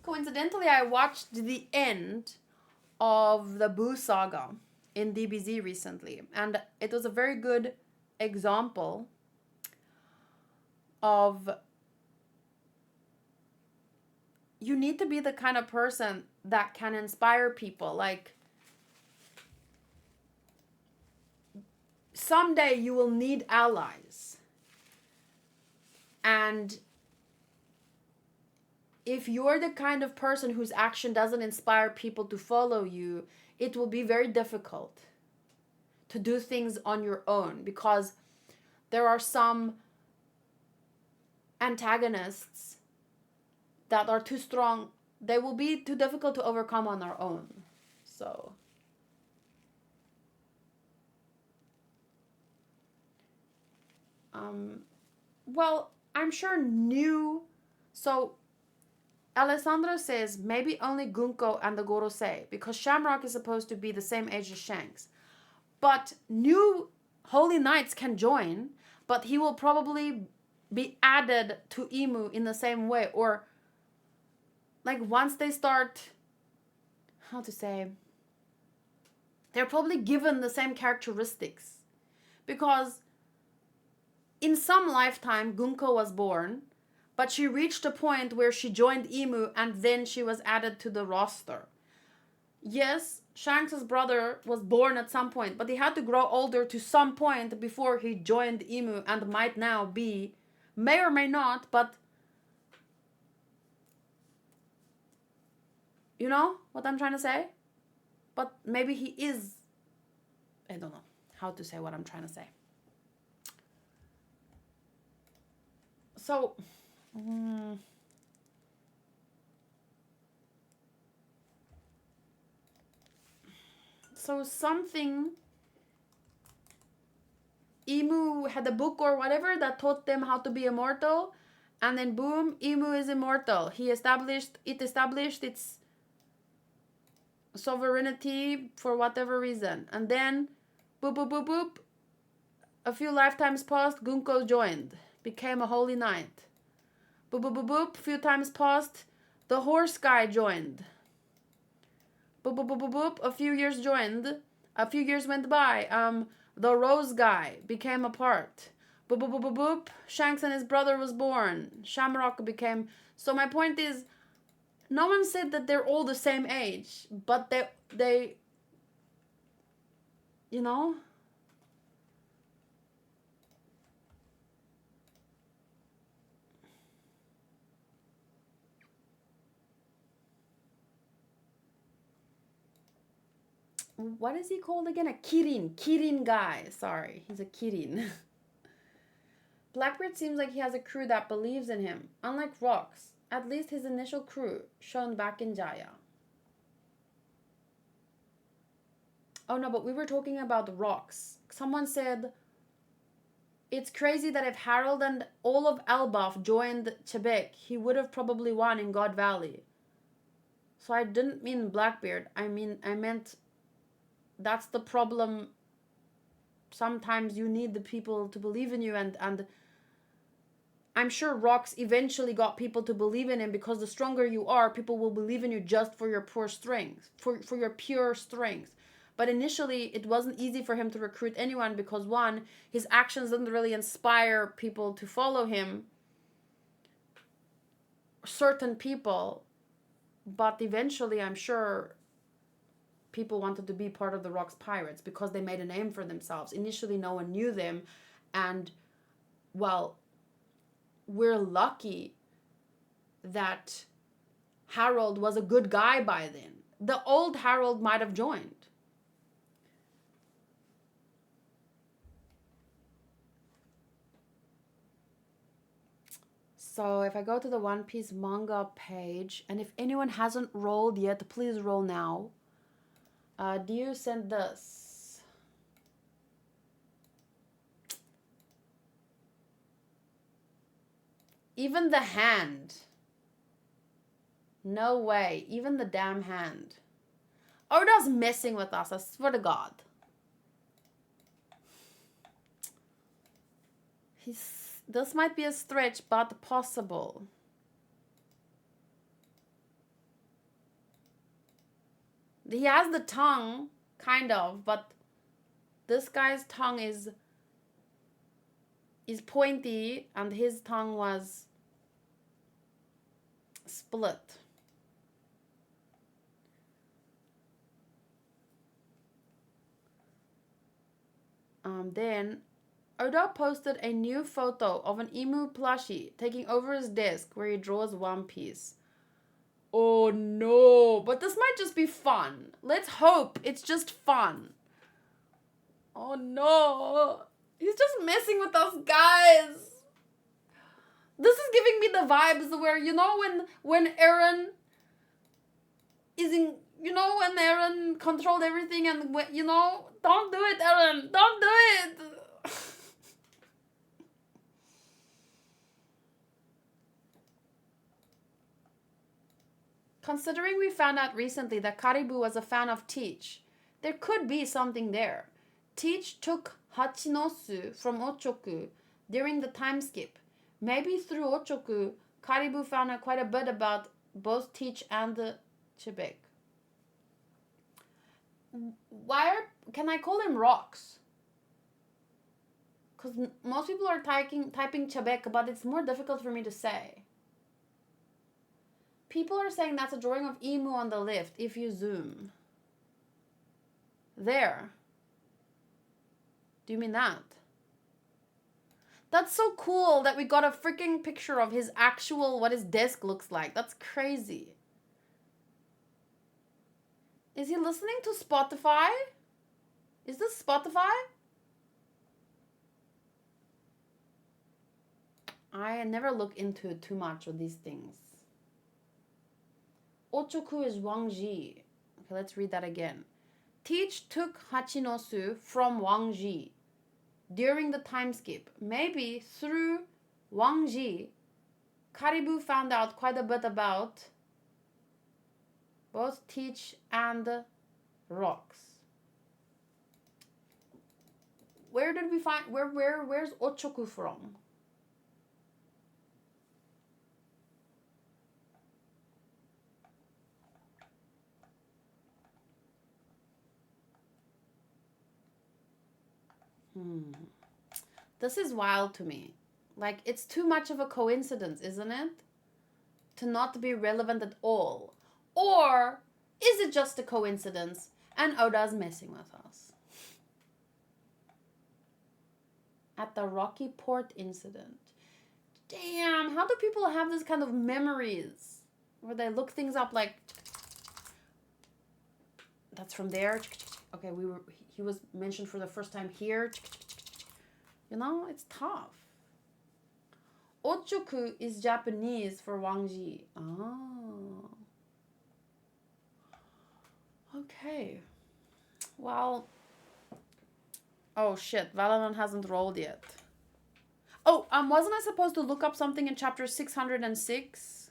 Coincidentally, I watched the end of the Boo Saga in DBZ recently. And it was a very good example of... You need to be the kind of person that can inspire people. Like, someday you will need allies. And if you're the kind of person whose action doesn't inspire people to follow you, it will be very difficult to do things on your own, because there are some antagonists that are too strong. They will be too difficult to overcome on our own. So well, I'm sure so Alessandro says maybe only Gunko and the Gorosei, because Shamrock is supposed to be the same age as Shanks. But new Holy Knights can join, but he will probably be added to Emu in the same way. Or like once they start, how to say, they're probably given the same characteristics. Because in some lifetime, Gunko was born, but she reached a point where she joined Emu and then she was added to the roster. Yes, Shanks' brother was born at some point, but he had to grow older to some point before he joined Emu and might now be, may or may not, but you know what I'm trying to say? But maybe he is, I don't know how to say what I'm trying to say. So, something, Emu had a book or whatever that taught them how to be immortal, and then boom, Emu is immortal. It established its sovereignty for whatever reason, and then boop boop boop boop, a few lifetimes passed, Gunko joined, became a holy knight. Boop boop boop boop, few times passed, the horse guy joined. Boop boop boop boop boop, a few years went by, the rose guy became a part. Boop boop boop boop boop, Shanks and his brother was born. Shamrock became. So my point is, no one said that they're all the same age, but they you know, what is he called again? A Kirin guy. Sorry, he's a Kirin. Blackbeard seems like he has a crew that believes in him, unlike Rox. At least his initial crew, shown back in Jaya. Oh no, but we were talking about Rox. Someone said, it's crazy that if Harold and all of Elbaf joined Chebek, he would have probably won in God Valley. So I didn't mean Blackbeard. I meant that's the problem. Sometimes you need the people to believe in you, and I'm sure Rox eventually got people to believe in him, because the stronger you are, people will believe in you just for your pure strength, for your pure strength. But initially, it wasn't easy for him to recruit anyone, because one, his actions didn't really inspire people to follow him, certain people. But eventually, I'm sure people wanted to be part of the Rox Pirates because they made a name for themselves. Initially, no one knew them, and well, we're lucky that Harold was a good guy by then. The old Harold might have joined. So if I go to the One Piece manga page, and if anyone hasn't rolled yet, please roll now. Do you send this? Even the hand. No way. Even the damn hand. Oda's messing with us, I swear to God. This might be a stretch, but possible. He has the tongue, kind of, but this guy's tongue is pointy, and his tongue was split. Then Oda posted a new photo of an emu plushie taking over his desk where he draws One Piece. Oh no, but this might just be fun. Let's hope it's just fun. Oh no, he's just messing with us, guys. This is giving me the vibes where, you know, when Eren is in, you know, when Eren controlled everything and, you know, don't do it, Eren, don't do it. Considering we found out recently that Karibu was a fan of Teach, there could be something there. Teach took Hachinosu from Ochoku during the time skip. Maybe through Ochoku, Karibu found out quite a bit about both Teach and the Chebek. Can I call him Rocks? Because most people are typing Chebek, but it's more difficult for me to say. People are saying that's a drawing of Emu on the lift if you zoom. There. Do you mean that? That's so cool that we got a freaking picture of his actual, what his desk looks like. That's crazy. Is he listening to Spotify? Is this Spotify? I never look into too much of these things. Ochoku is Wang Ji. Okay, let's read that again. Teach took Hachinosu from Wang Ji during the time skip. Maybe through Wang Ji, Karibu found out quite a bit about both Teach and Rocks. Where did we find, where's Ochoku from? This is wild to me. Like, it's too much of a coincidence, isn't it? To not be relevant at all. Or is it just a coincidence and Oda's messing with us? At the Rocky Port incident. Damn, how do people have this kind of memories? Where they look things up like... That's from there. Okay, he was mentioned for the first time here. You know, it's tough. Ochoku is Japanese for Wang Ji. Oh. Okay. Well. Oh shit, Valorant hasn't rolled yet. Oh, wasn't I supposed to look up something in chapter 606?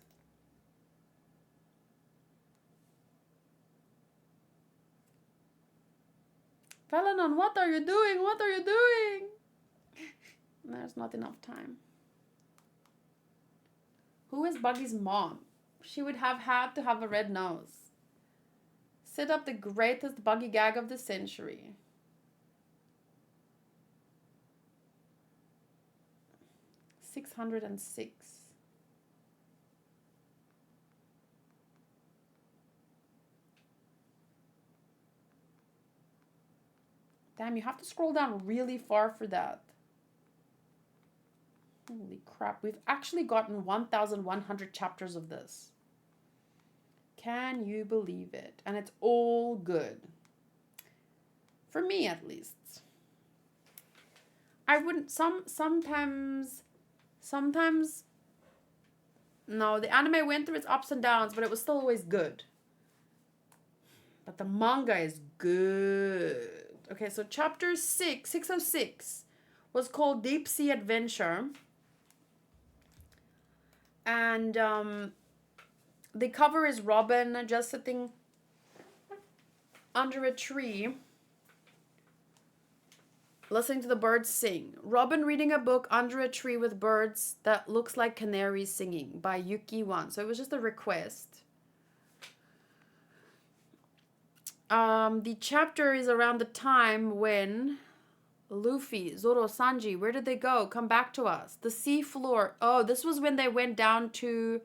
Valenon, what are you doing? What are you doing? There's not enough time. Who is Buggy's mom? She would have had to have a red nose. Set up the greatest Buggy gag of the century. $606. Damn, you have to scroll down really far for that. Holy crap, we've actually gotten 1,100 chapters of this. Can you believe it? And it's all good. For me, at least. I wouldn't, sometimes, no, the anime went through its ups and downs, but it was still always good. But the manga is good. Okay, so chapter 606, was called Deep Sea Adventure. And the cover is Robin just sitting under a tree, listening to the birds sing. Robin reading a book under a tree with birds that looks like canaries singing by Yuki Wan. So it was just a request. The chapter is around the time when Luffy, Zoro, Sanji, where did they go? Come back to us. The sea floor. Oh, this was when they went down to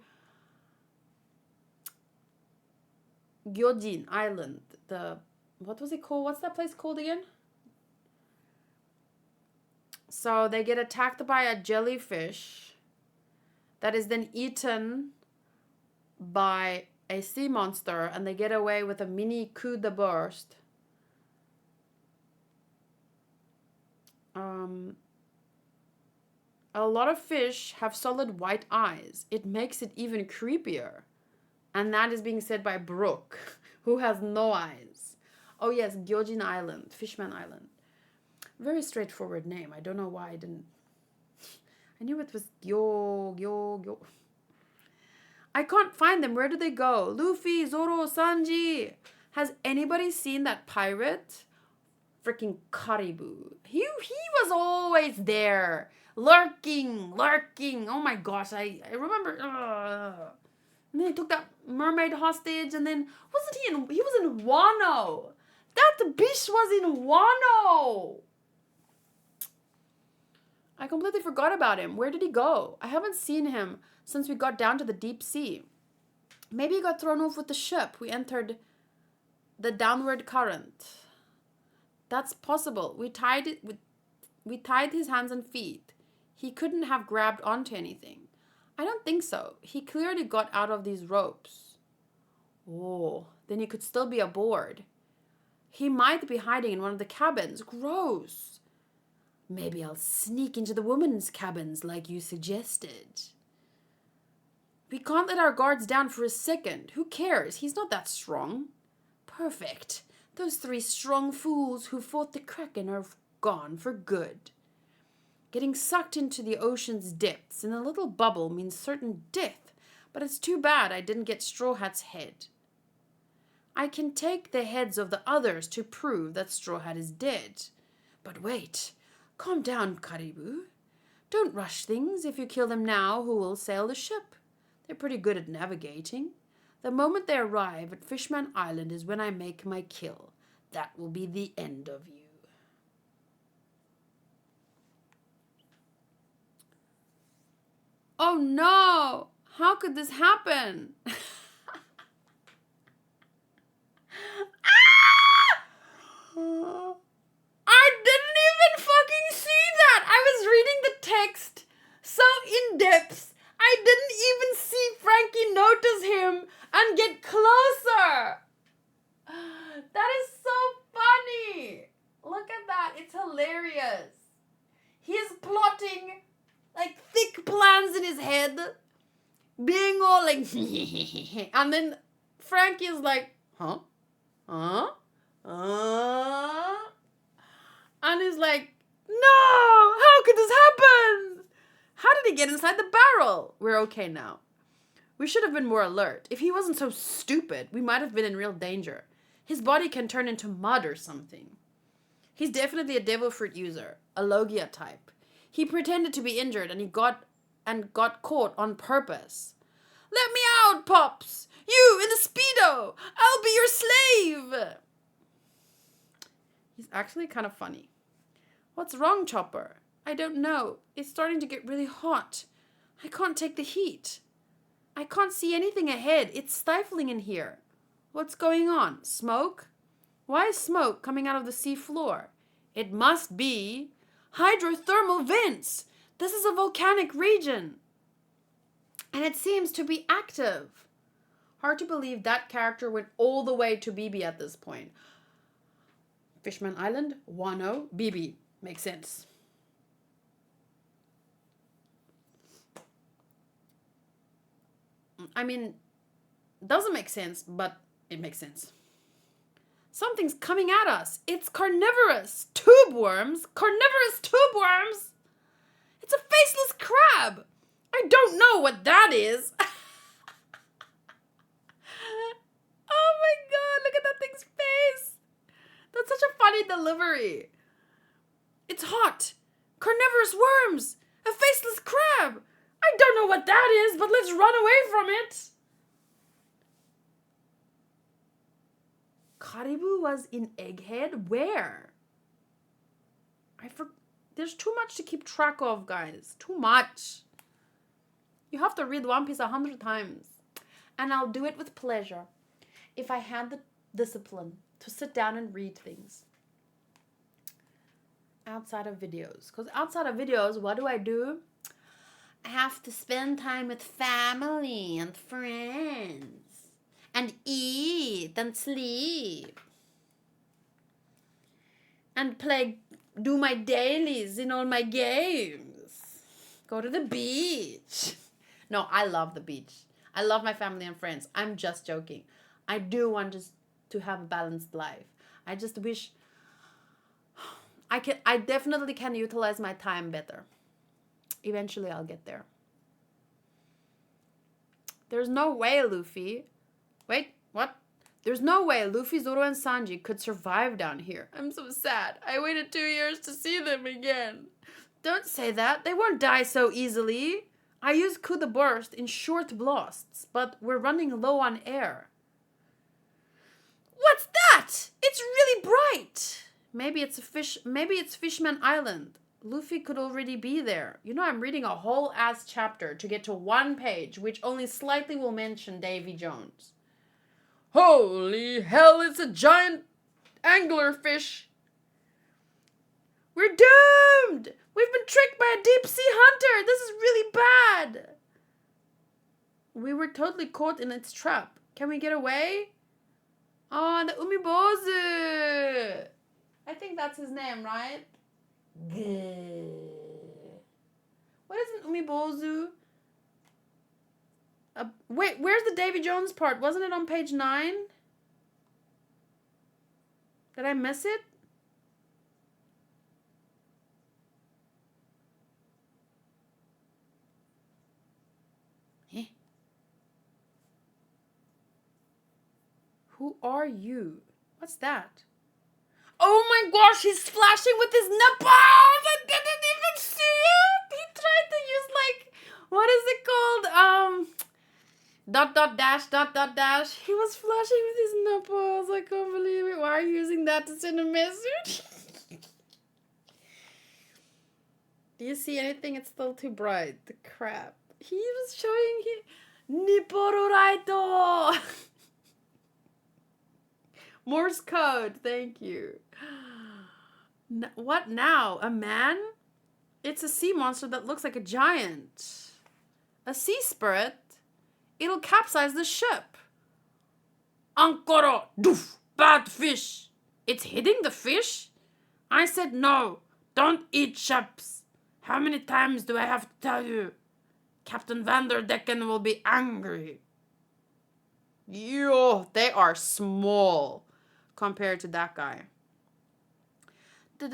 Gyojin Island. What was it called? What's that place called again? So they get attacked by a jellyfish that is then eaten by a sea monster, and they get away with a mini coup de burst. A lot of fish have solid white eyes. It makes it even creepier. And that is being said by Brooke, who has no eyes. Oh yes, Gyojin Island, Fishman Island. Very straightforward name. I don't know why I didn't. I knew it was Gyo. I can't find them. Where do they go? Luffy, Zoro, Sanji. Has anybody seen that pirate? Freaking Caribou. He was always there. Lurking. Oh my gosh, I remember. And then he took that mermaid hostage, and then he was in Wano. That bish was in Wano. I completely forgot about him. Where did he go? I haven't seen him since we got down to the deep sea. Maybe he got thrown off with the ship. We entered the downward current. That's possible. We tied his hands and feet. He couldn't have grabbed onto anything. I don't think so. He clearly got out of these ropes. Oh, then he could still be aboard. He might be hiding in one of the cabins. Gross. Maybe I'll sneak into the women's cabins like you suggested. We can't let our guards down for a second. Who cares? He's not that strong. Perfect. Those 3 strong fools who fought the Kraken are gone for good. Getting sucked into the ocean's depths in a little bubble means certain death, but it's too bad I didn't get Straw Hat's head. I can take the heads of the others to prove that Straw Hat is dead. But wait, calm down, Caribou. Don't rush things. If you kill them now, who will sail the ship? They're pretty good at navigating. The moment they arrive at Fishman Island is when I make my kill. That will be the end of you. Oh no! How could this happen? I didn't even fucking see that! I was reading the text so in depth. I didn't even see Frankie notice him and get closer. That is so funny. Look at that. It's hilarious. He's plotting like thick plans in his head, being all like, and then Frankie is like, huh? And he's like, no, how could this happen? How did he get inside the barrel? We're okay now. We should have been more alert. If he wasn't so stupid, we might have been in real danger. His body can turn into mud or something. He's definitely a devil fruit user, a Logia type. He pretended to be injured and got caught on purpose. Let me out, Pops! You in the Speedo! I'll be your slave! He's actually kind of funny. What's wrong, Chopper? I don't know. It's starting to get really hot. I can't take the heat. I can't see anything ahead. It's stifling in here. What's going on? Smoke? Why is smoke coming out of the sea floor? It must be hydrothermal vents. This is a volcanic region. And it seems to be active. Hard to believe that character went all the way to BB at this point. Fishman Island, Wano, BB. Makes sense. I mean, doesn't make sense, but it makes sense. Something's coming at us. It's carnivorous tube worms. Carnivorous tube worms. It's a faceless crab. I don't know what that is. Oh my god, look at that thing's face. That's such a funny delivery. It's hot. Carnivorous worms. A faceless crab. I don't know what that is, but let's run away from it. Caribou was in Egghead? Where? There's too much to keep track of, guys. Too much. You have to read One Piece 100 times. And I'll do it with pleasure. If I had the discipline to sit down and read things. outside of videos. Because outside of videos, what do? I have to spend time with family and friends. And eat and sleep. And do my dailies in all my games. Go to the beach. No, I love the beach. I love my family and friends. I'm just joking. I do want to have a balanced life. I just wish I definitely can utilize my time better. Eventually I'll get there. There's no way Luffy. Wait, what? There's no way Luffy, Zoro, and Sanji could survive down here. I'm so sad. I waited 2 years to see them again. Don't say that. They won't die so easily. I used coup de burst in short blasts, but we're running low on air. What's that? It's really bright. Maybe it's Fishman Island. Luffy could already be there. You know, I'm reading a whole ass chapter to get to one page, which only slightly will mention Davy Jones. Holy hell, it's a giant anglerfish. We're doomed! We've been tricked by a deep sea hunter! This is really bad! We were totally caught in its trap. Can we get away? Oh, the Umibozu! I think that's his name, right? What is an Umibozu? Wait, where's the Davy Jones part? Wasn't it on page 9? Did I miss it? Who are you? What's that? Oh my gosh, he's flashing with his nipples! I didn't even see it! He tried to use what is it called? .. He was flashing with his nipples. I can't believe it. Why are you using that to send a message? Do you see anything? It's still too bright. The crap. He was showing Nippororaito! Morse code, thank you. What now? A man? It's a sea monster that looks like a giant. A sea spirit? It'll capsize the ship. Ankoro! Doof! Bad fish! It's hitting the fish? I said no. Don't eat ships. How many times do I have to tell you? Captain Vander Decken will be angry. Yo, they are small compared to that guy. Did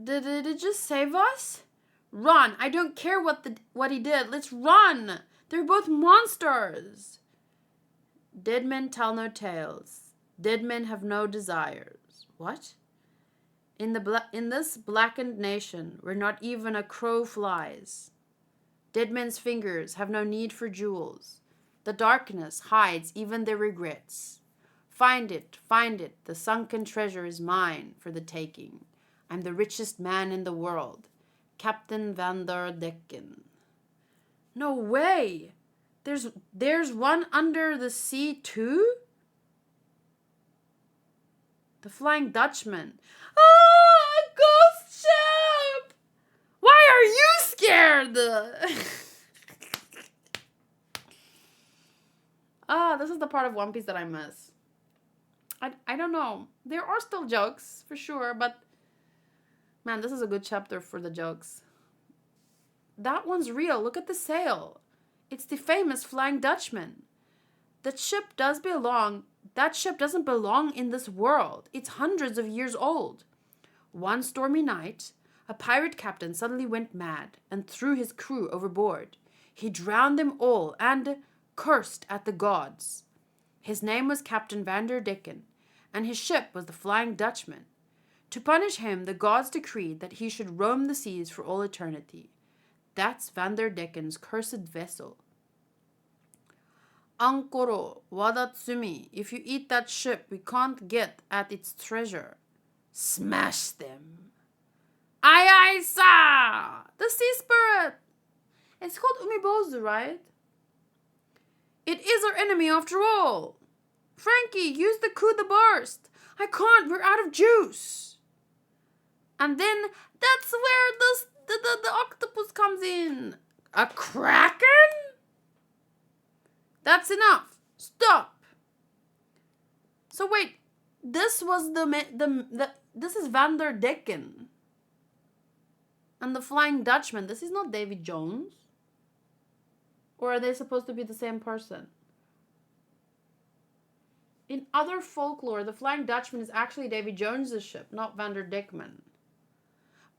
it just save us? Run! I don't care what he did. Let's run! They're both monsters. Dead men tell no tales. Dead men have no desires. What? In this blackened nation, where not even a crow flies, dead men's fingers have no need for jewels. The darkness hides even their regrets. Find it, the sunken treasure is mine for the taking. I'm the richest man in the world, Captain Vander Decken. No way! There's one under the sea too? The Flying Dutchman. Ah, a ghost ship! Why are you scared? This is the part of One Piece that I miss. I don't know. There are still jokes, for sure, but man, this is a good chapter for the jokes. That one's real. Look at the sail. It's the famous Flying Dutchman. That ship doesn't belong in this world. It's hundreds of years old. One stormy night, a pirate captain suddenly went mad and threw his crew overboard. He drowned them all and cursed at the gods. His name was Captain Vander Decken, and his ship was the Flying Dutchman. To punish him, the gods decreed that he should roam the seas for all eternity. That's Vander Decken's cursed vessel. Ankoro, Wadatsumi, if you eat that ship, we can't get at its treasure. Smash them. Aye, aye, sa! The sea spirit! It's called Umibozu, right? It is our enemy after all. Frankie, use the coup de burst. I can't, we're out of juice. And then that's where the octopus comes in. A kraken? That's enough. Stop. So wait, this was this is Vander Decken. And the Flying Dutchman. This is not Davy Jones. Or are they supposed to be the same person? In other folklore, the Flying Dutchman is actually Davy Jones's ship, not Vander Decken.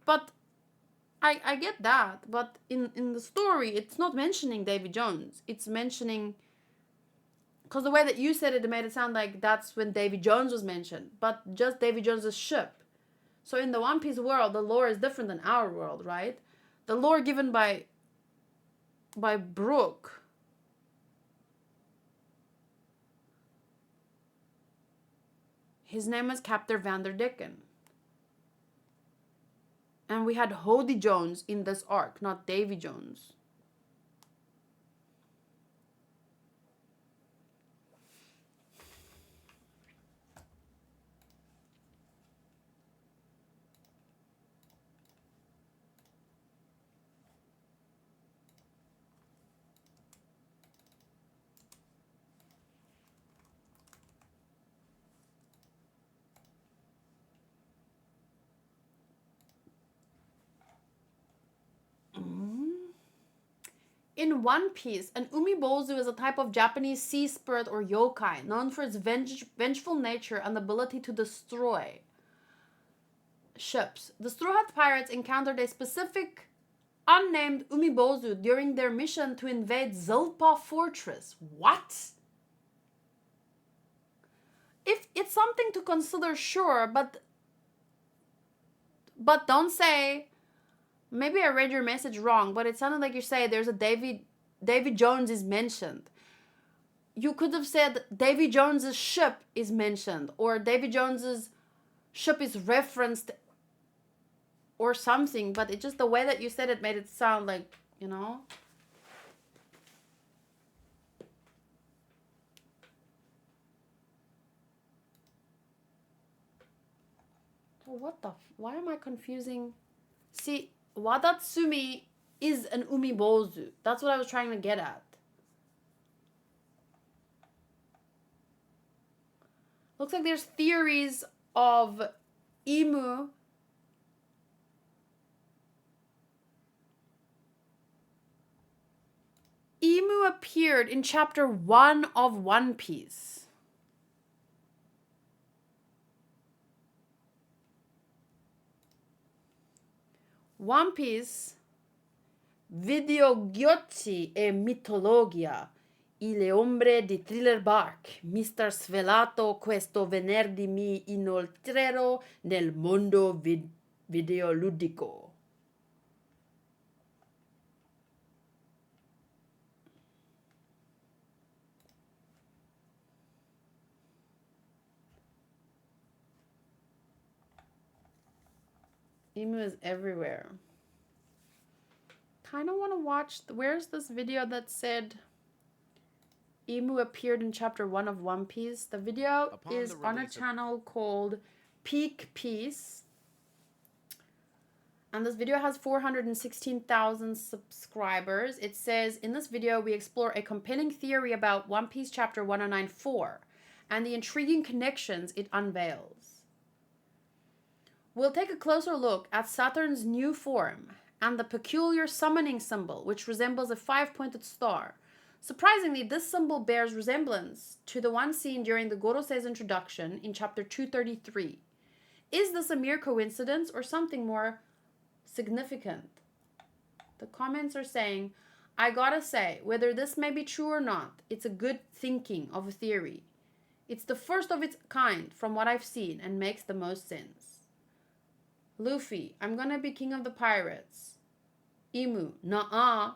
But I get that. But in the story, it's not mentioning Davy Jones. It's mentioning... Because the way that you said it made it sound like that's when Davy Jones was mentioned. But just Davy Jones's ship. So in the One Piece world, the lore is different than our world, right? The lore given by Brook. His name was Captain Vander Decken. And we had Hody Jones in this arc, not Davy Jones. In One Piece, an umibozu is a type of Japanese sea spirit or yokai, known for its vengeful nature and ability to destroy ships. The Straw Hat Pirates encountered a specific unnamed umibozu during their mission to invade Zilpa Fortress. What? If it's something to consider, sure, but don't say... Maybe I read your message wrong, but it sounded like you say there's a Davy Jones is mentioned. You could have said Davy Jones's ship is mentioned, or Davy Jones's ship is referenced, or something. But it just, the way that you said it made it sound like, you know. Why am I confusing? See, Wadatsumi is an umibozu. That's what I was trying to get at. Looks like there's theories of Imu. Imu appeared in chapter 1 of One Piece. One Piece, videogiotti e mitologia, il ombre di Thriller Bark, Mr. Svelato questo venerdì mi inoltrerò nel mondo videoludico. Emu is everywhere. Kind of want to watch... Where's this video that said Emu appeared in chapter 1 of One Piece? The video is on a channel called Peak Piece. And this video has 416,000 subscribers. It says, in this video, we explore a compelling theory about One Piece chapter 1094 and the intriguing connections it unveils. We'll take a closer look at Saturn's new form and the peculiar summoning symbol, which resembles a 5-pointed star. Surprisingly, this symbol bears resemblance to the one seen during the Gorosei's introduction in chapter 233. Is this a mere coincidence or something more significant? The comments are saying, I gotta say, whether this may be true or not, it's a good thinking of a theory. It's the first of its kind from what I've seen and makes the most sense. Luffy, I'm gonna be king of the pirates. Imu, nah-uh.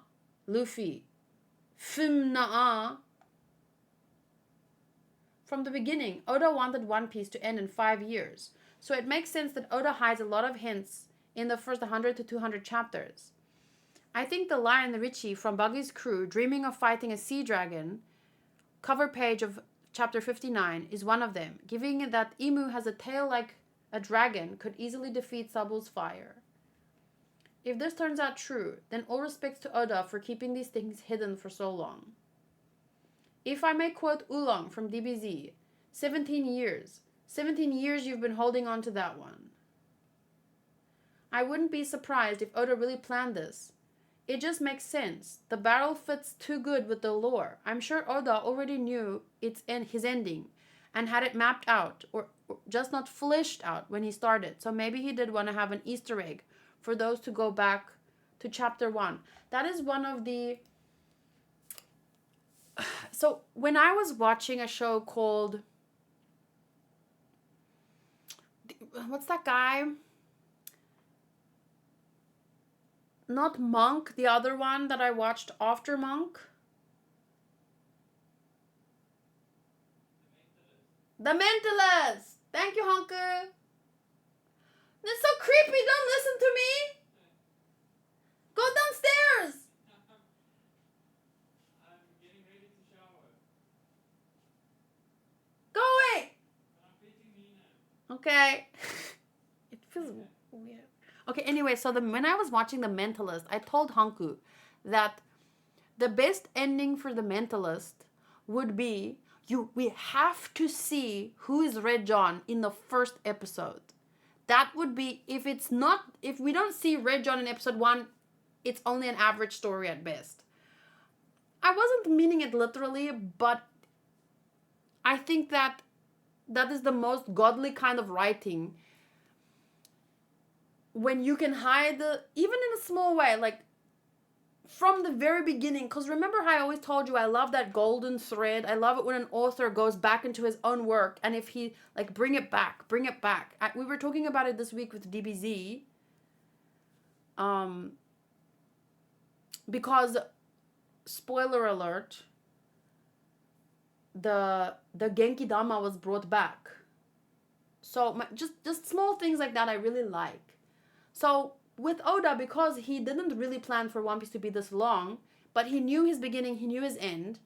Luffy, fim nah-uh. From the beginning, Oda wanted One Piece to end in 5 years, so it makes sense that Oda hides a lot of hints in the first 100 to 200 chapters. I think the Lion Richie from Buggy's crew dreaming of fighting a sea dragon, cover page of chapter 59, is one of them, giving it that Imu has a tail like a dragon, could easily defeat Sabu's fire. If this turns out true, then all respects to Oda for keeping these things hidden for so long. If I may quote Oolong from DBZ, 17 years. 17 years you've been holding on to that one. I wouldn't be surprised if Oda really planned this. It just makes sense. The barrel fits too good with the lore. I'm sure Oda already knew his ending and had it mapped out, or just not fleshed out when he started. So maybe he did want to have an Easter egg for those to go back to chapter 1. That is one of the... So when I was watching a show called... What's that guy? Not Monk, the other one that I watched after Monk. The Mentalist. Thank you, Honker. That's so creepy. Don't listen to me. Go downstairs. I'm getting ready to shower. Go away. I'm fitting Nina. Okay. It feels weird. Okay, anyway, so when I was watching The Mentalist, I told Hanku that the best ending for The Mentalist would be we have to see who is Red John in the first episode. That would be, if we don't see Red John in episode 1, it's only an average story at best. I wasn't meaning it literally, but I think that is the most godly kind of writing. When you can hide even in a small way, like from the very beginning. Because remember how I always told you I love that golden thread. I love it when an author goes back into his own work, and if he like bring it back. We were talking about it this week with DBZ. Because spoiler alert, the Genki Dama was brought back. So just small things like that I really like. So with Oda, because he didn't really plan for One Piece to be this long, but he knew his beginning, he knew his end.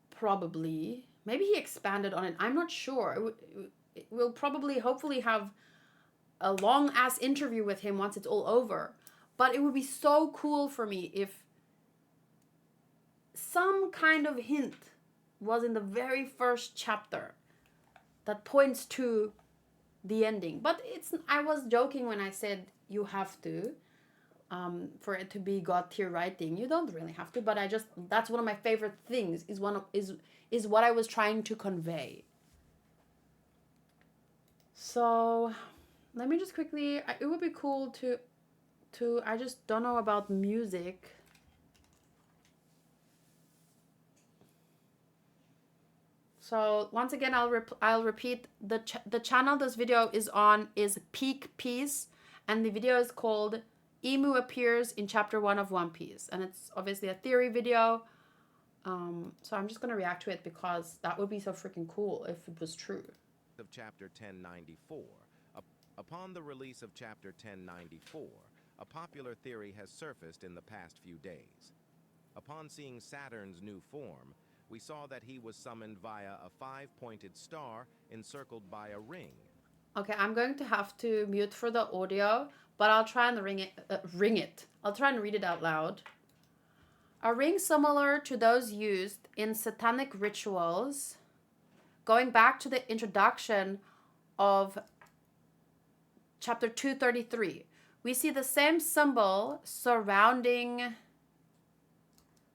Probably. Maybe he expanded on it. I'm not sure. We'll probably, hopefully have a long-ass interview with him once it's all over. But it would be so cool for me if some kind of hint was in the very first chapter that points to the ending. But I was joking when I said you have to, for it to be God tier writing. You don't really have to, but that's one of my favorite things, is what I was trying to convey. So let me just quickly, it would be cool to I just don't know about music. So once again, I'll repeat the channel this video is on is Peak Piece, and the video is called Emu Appears in Chapter 1 of One Piece, and it's obviously a theory video. So I'm just gonna react to it because that would be so freaking cool if it was true. Of Chapter 1094. Upon the release of Chapter 1094, a popular theory has surfaced in the past few days. Upon seeing Saturn's new form, we saw that he was summoned via a 5-pointed star encircled by a ring. Okay, I'm going to have to mute for the audio, but I'll try and ring it. I'll try and read it out loud. A ring similar to those used in satanic rituals, going back to the introduction of chapter 233. We see the same symbol surrounding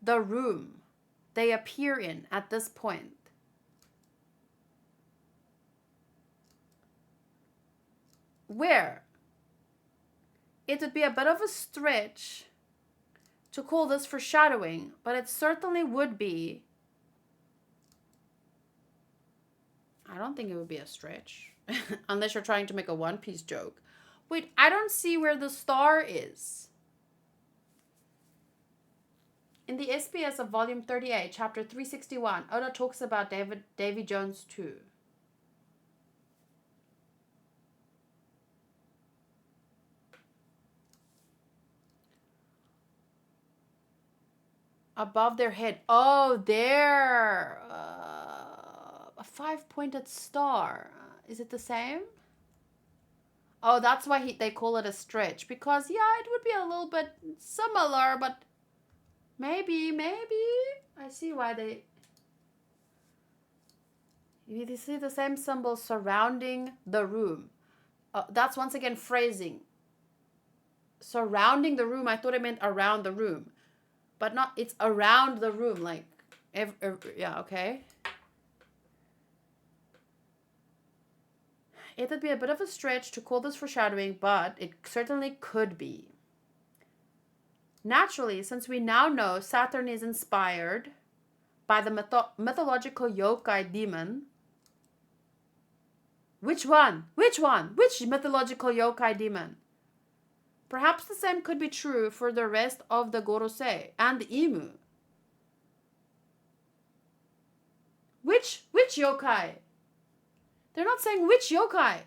the room they appear in at this point. Where it would be a bit of a stretch to call this foreshadowing, but it certainly would be. I don't think it would be a stretch, unless you're trying to make a One Piece joke. Wait, I don't see where the star is. In the SPS of Volume 38, Chapter 361, Oda talks about Davy Jones too. Above their head. Oh, there. A 5-pointed star. Is it the same? Oh, that's why they call it a stretch. Because, yeah, it would be a little bit similar, but maybe. I see why they... You see the same symbol surrounding the room. That's once again phrasing. Surrounding the room, I thought it meant around the room. But not, it's around the room, like, yeah, okay. It would be a bit of a stretch to call this foreshadowing, but it certainly could be. Naturally, since we now know Saturn is inspired by the mythological yokai demon. Which one? Which mythological yokai demon? Perhaps the same could be true for the rest of the Gorosei and the Imu. Which yokai? They're not saying which yokai.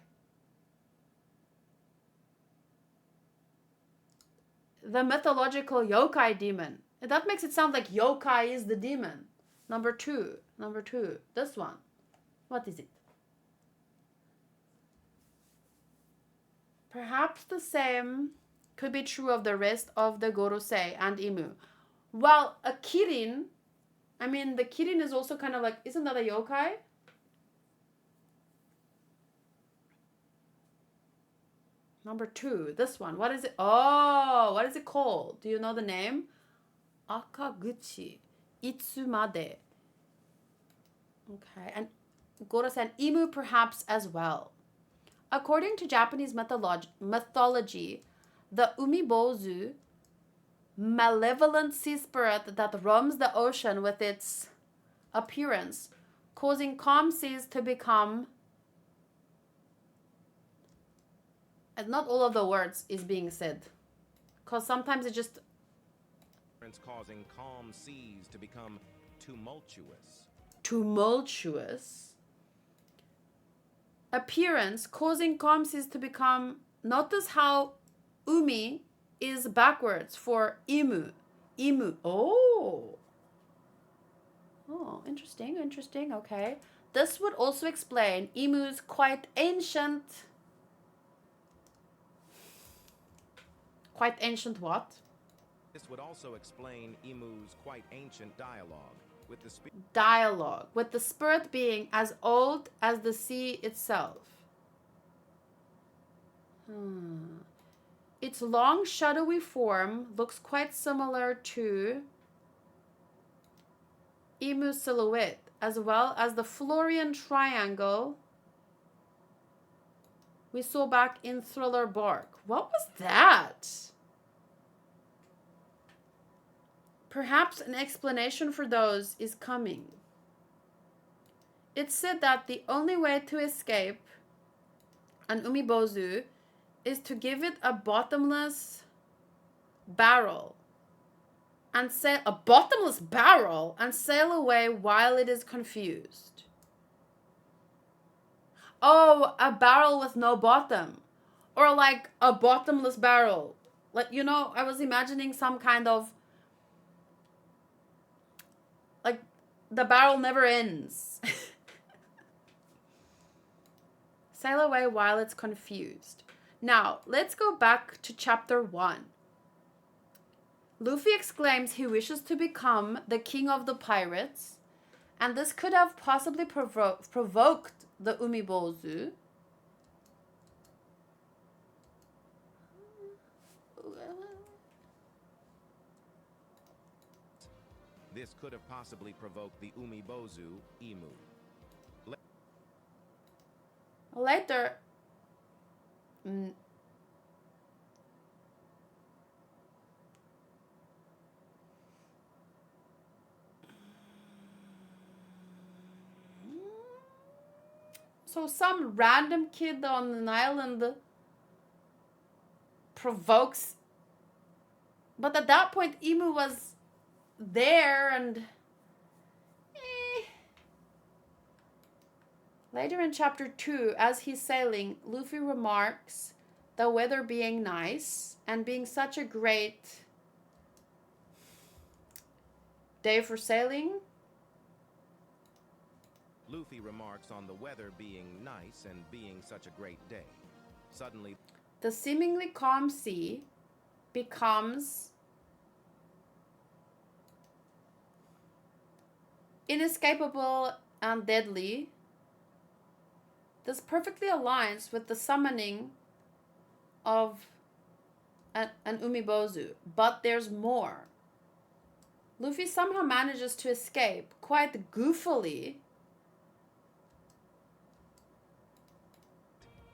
The mythological yokai demon. That makes it sound like yokai is the demon. Number two. This one. What is it? Perhaps the same could be true of the rest of the Gorosei and Imu. Well, a Kirin, I mean, the Kirin is also kind of like, isn't that a yokai? Number 2, this one. What is it? Oh, what is it called? Do you know the name? Akaguchi. Itsumade. Okay, and Gorosei and Imu perhaps as well. According to Japanese mythology, the Umibozu, malevolent sea spirit that roams the ocean with its appearance, causing calm seas to become... And not all of the words is being said. Because sometimes it just... Causing calm seas to become tumultuous. Tumultuous. Appearance causing calm seas to become... Notice how umi is backwards for imu. Imu. Oh, interesting. Okay. This would also explain Imu's quite ancient... Quite ancient what? This would also explain Imu's quite ancient dialogue with the spirit being as old as the sea itself. Its long shadowy form looks quite similar to Imu's silhouette, as well as the Florian Triangle we saw back in Thriller Bark. What was that? Perhaps an explanation for those is coming. It's said that the only way to escape an umibozu is to give it a bottomless barrel and sail away while it is confused. Oh, a barrel with no bottom, or like a bottomless barrel. Like, you know, I was imagining some kind of like the barrel never ends. Sail away while it's confused. Now, let's go back to chapter 1. Luffy exclaims he wishes to become the king of the pirates, and this could have possibly provoked the Umibozu. This could have possibly provoked the Umibozu Imu. Later, so some random kid on an island provokes, but at that point Imu was there and Later in chapter 2, as he's sailing, Luffy remarks the weather being nice and being such a great day for sailing. Luffy remarks on the weather being nice and being such a great day. Suddenly, the seemingly calm sea becomes inescapable and deadly. This perfectly aligns with the summoning of an Umibozu, but there's more. Luffy somehow manages to escape, quite goofily,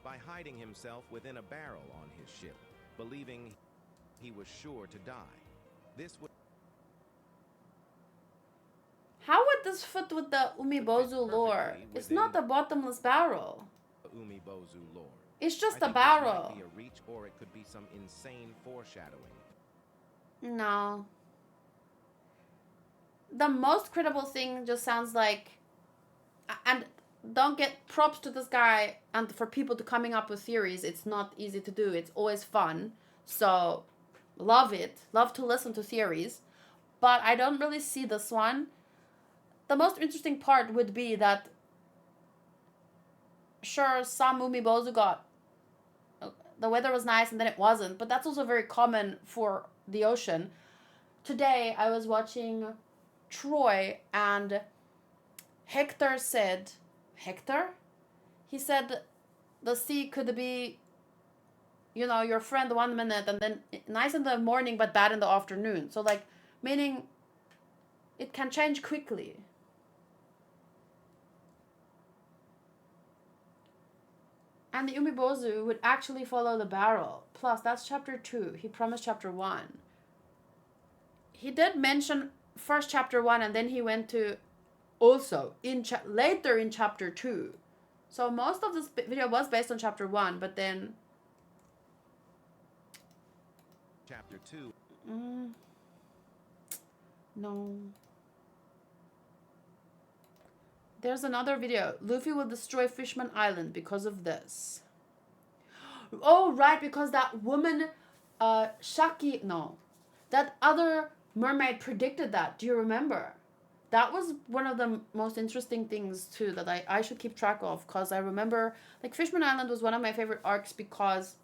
by hiding himself within a barrel on his ship, believing he was sure to die. This would How would this fit with the Umibozu lore? It's not a bottomless barrel. Umibozu lore. It's just I a think this barrel. might be a reach, or it could be some insane foreshadowing. No. The most credible thing just sounds like, and don't get props to this guy and for people to coming up with theories. It's not easy to do. It's always fun. So love it. Love to listen to theories. But I don't really see this one. The most interesting part would be that sure, some Umibozu got the weather was nice and then it wasn't, but that's also very common for the ocean. Today I was watching Troy and Hector said he said the sea could be, you know, your friend 1 minute and then nice in the morning but bad in the afternoon. So like, meaning it can change quickly. And the Umibozu would actually follow the barrel. Plus, that's chapter 2. He promised chapter 1. He did mention first chapter 1 and then he went to also later in chapter 2. So most of this video was based on chapter 1, but then Chapter 2. No. There's another video. Luffy will destroy Fishman Island because of this. Oh, right, because that woman, that other mermaid predicted that. Do you remember? That was one of the most interesting things, too, that I should keep track of. Because I remember, like, Fishman Island was one of my favorite arcs because,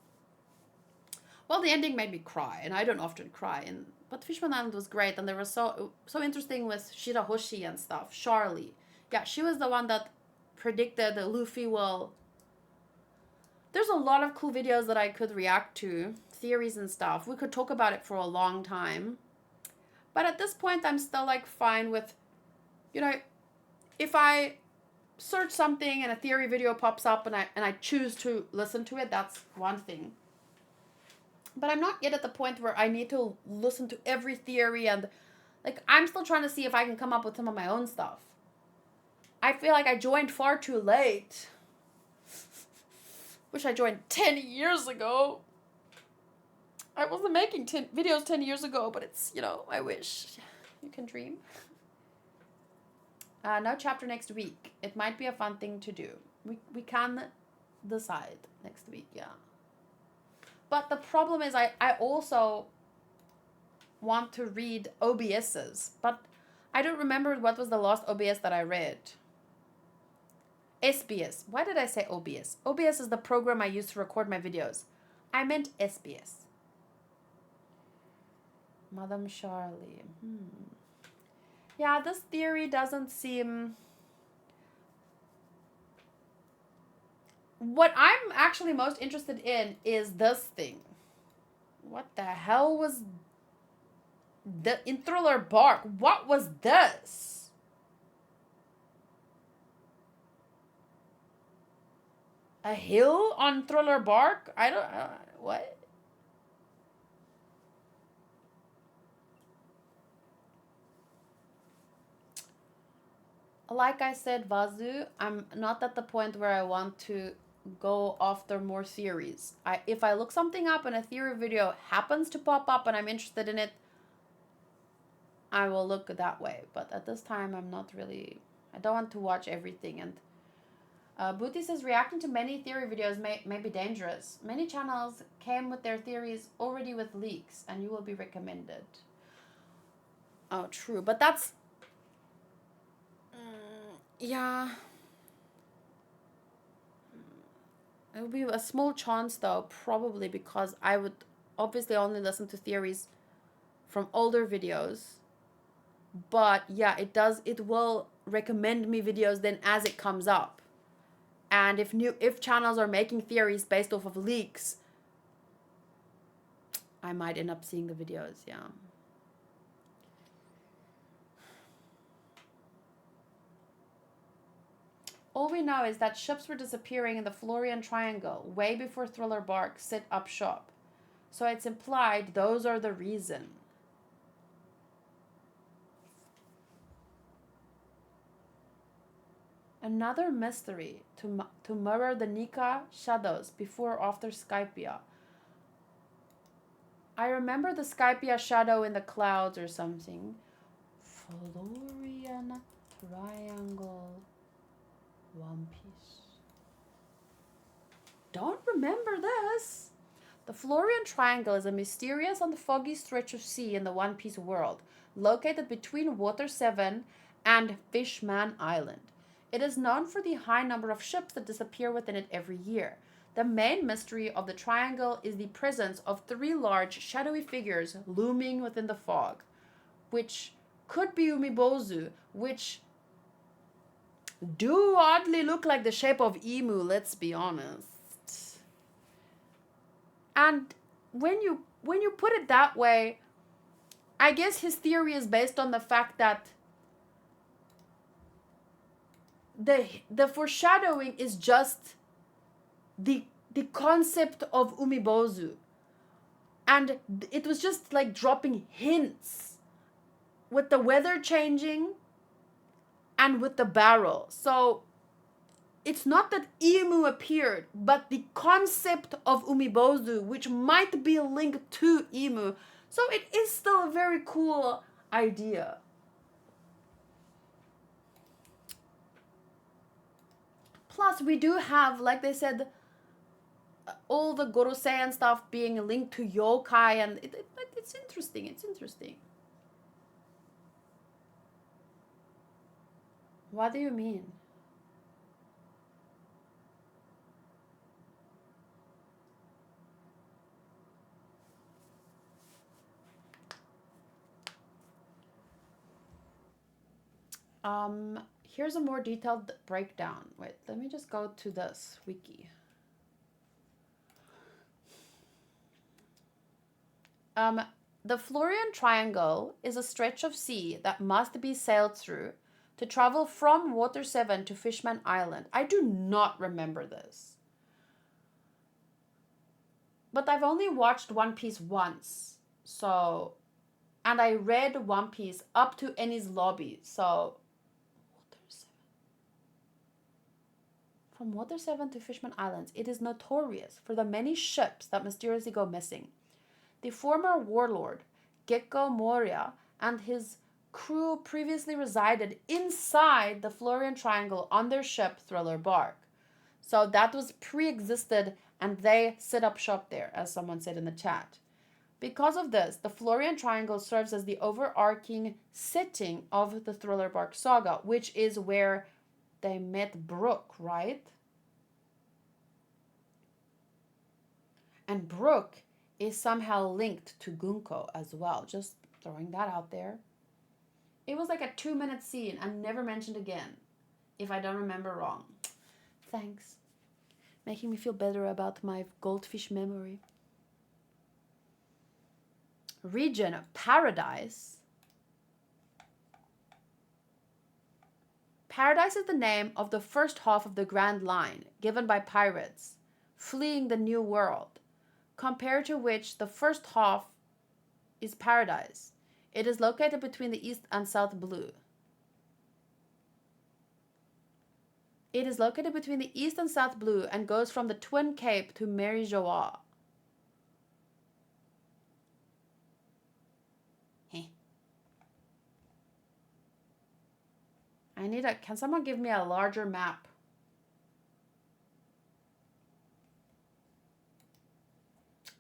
well, the ending made me cry. And I don't often cry. But Fishman Island was great. And there was so interesting with Shirahoshi and stuff. Charlie. Yeah, she was the one that predicted that Luffy will... There's a lot of cool videos that I could react to. Theories and stuff. We could talk about it for a long time. But at this point, I'm still, like, fine with... You know, if I search something and a theory video pops up and I choose to listen to it, that's one thing. But I'm not yet at the point where I need to listen to every theory and... Like, I'm still trying to see if I can come up with some of my own stuff. I feel like I joined far too late. Wish I joined 10 years ago. I wasn't making videos 10 years ago, but it's, you know, I wish. You can dream. No chapter next week. It might be a fun thing to do. We can decide next week, yeah. But the problem is I also want to read OBSs, but I don't remember what was the last OBS that I read. SBS. Why did I say OBS? OBS is the program I use to record my videos. I meant SBS. Madame Charlie. Yeah, this theory doesn't seem... What I'm actually most interested in is this thing. What the hell was... in Thriller Bark, what was this? A hill on Thriller Bark? I don't what? Like I said, Vazu, I'm not at the point where I want to go after more theories. If I look something up and a theory video happens to pop up and I'm interested in it, I will look that way. But at this time, I'm not really... I don't want to watch everything. And Booty says, reacting to many theory videos may be dangerous. Many channels came with their theories already with leaks, and you will be recommended. Oh, true. But that's... yeah. It would be a small chance though, probably, because I would obviously only listen to theories from older videos. But yeah, it will recommend me videos then as it comes up. And if channels are making theories based off of leaks, I might end up seeing the videos, yeah. All we know is that ships were disappearing in the Florian Triangle way before Thriller Bark set up shop. So it's implied those are the reason. Another mystery to mirror the Nika shadows before or after Skypia. I remember the Skypia shadow in the clouds or something. Florian Triangle One Piece. Don't remember this. The Florian Triangle is a mysterious and foggy stretch of sea in the One Piece world, located between Water 7 and Fishman Island. It is known for the high number of ships that disappear within it every year. The main mystery of the triangle is the presence of 3 large, shadowy figures looming within the fog, which could be Umibozu, which do oddly look like the shape of emu, let's be honest. And when you put it that way, I guess his theory is based on the fact that the foreshadowing is just the concept of Umibozu. And it was just like dropping hints with the weather changing and with the barrel. So it's not that Emu appeared, but the concept of Umibozu, which might be linked to Emu. So it is still a very cool idea. Plus, we do have, like they said, all the Gorosei and stuff being linked to yokai, and it's interesting. It's interesting. What do you mean? Here's a more detailed breakdown. Wait, let me just go to this wiki. The Florian Triangle is a stretch of sea that must be sailed through to travel from Water 7 to Fishman Island. I do not remember this. But I've only watched One Piece once. So, and I read One Piece up to Enies Lobby. So, from Water 7 to Fishman Islands, it is notorious for the many ships that mysteriously go missing. The former warlord, Gekko Moria, and his crew previously resided inside the Florian Triangle on their ship Thriller Bark. So that was pre-existed and they set up shop there, as someone said in the chat. Because of this, the Florian Triangle serves as the overarching setting of the Thriller Bark saga, which is where they met Brook, right? And Brook is somehow linked to Gunko as well. Just throwing that out there. It was like a 2-minute scene and never mentioned again, if I don't remember wrong. Thanks. Making me feel better about my goldfish memory. Region Paradise. Paradise is the name of the first half of the Grand Line given by pirates fleeing the New World, compared to which the first half is Paradise. It is located between the East and South Blue. It is located between the East and South Blue and goes from the Twin Cape to Mary Joa. Can someone give me a larger map?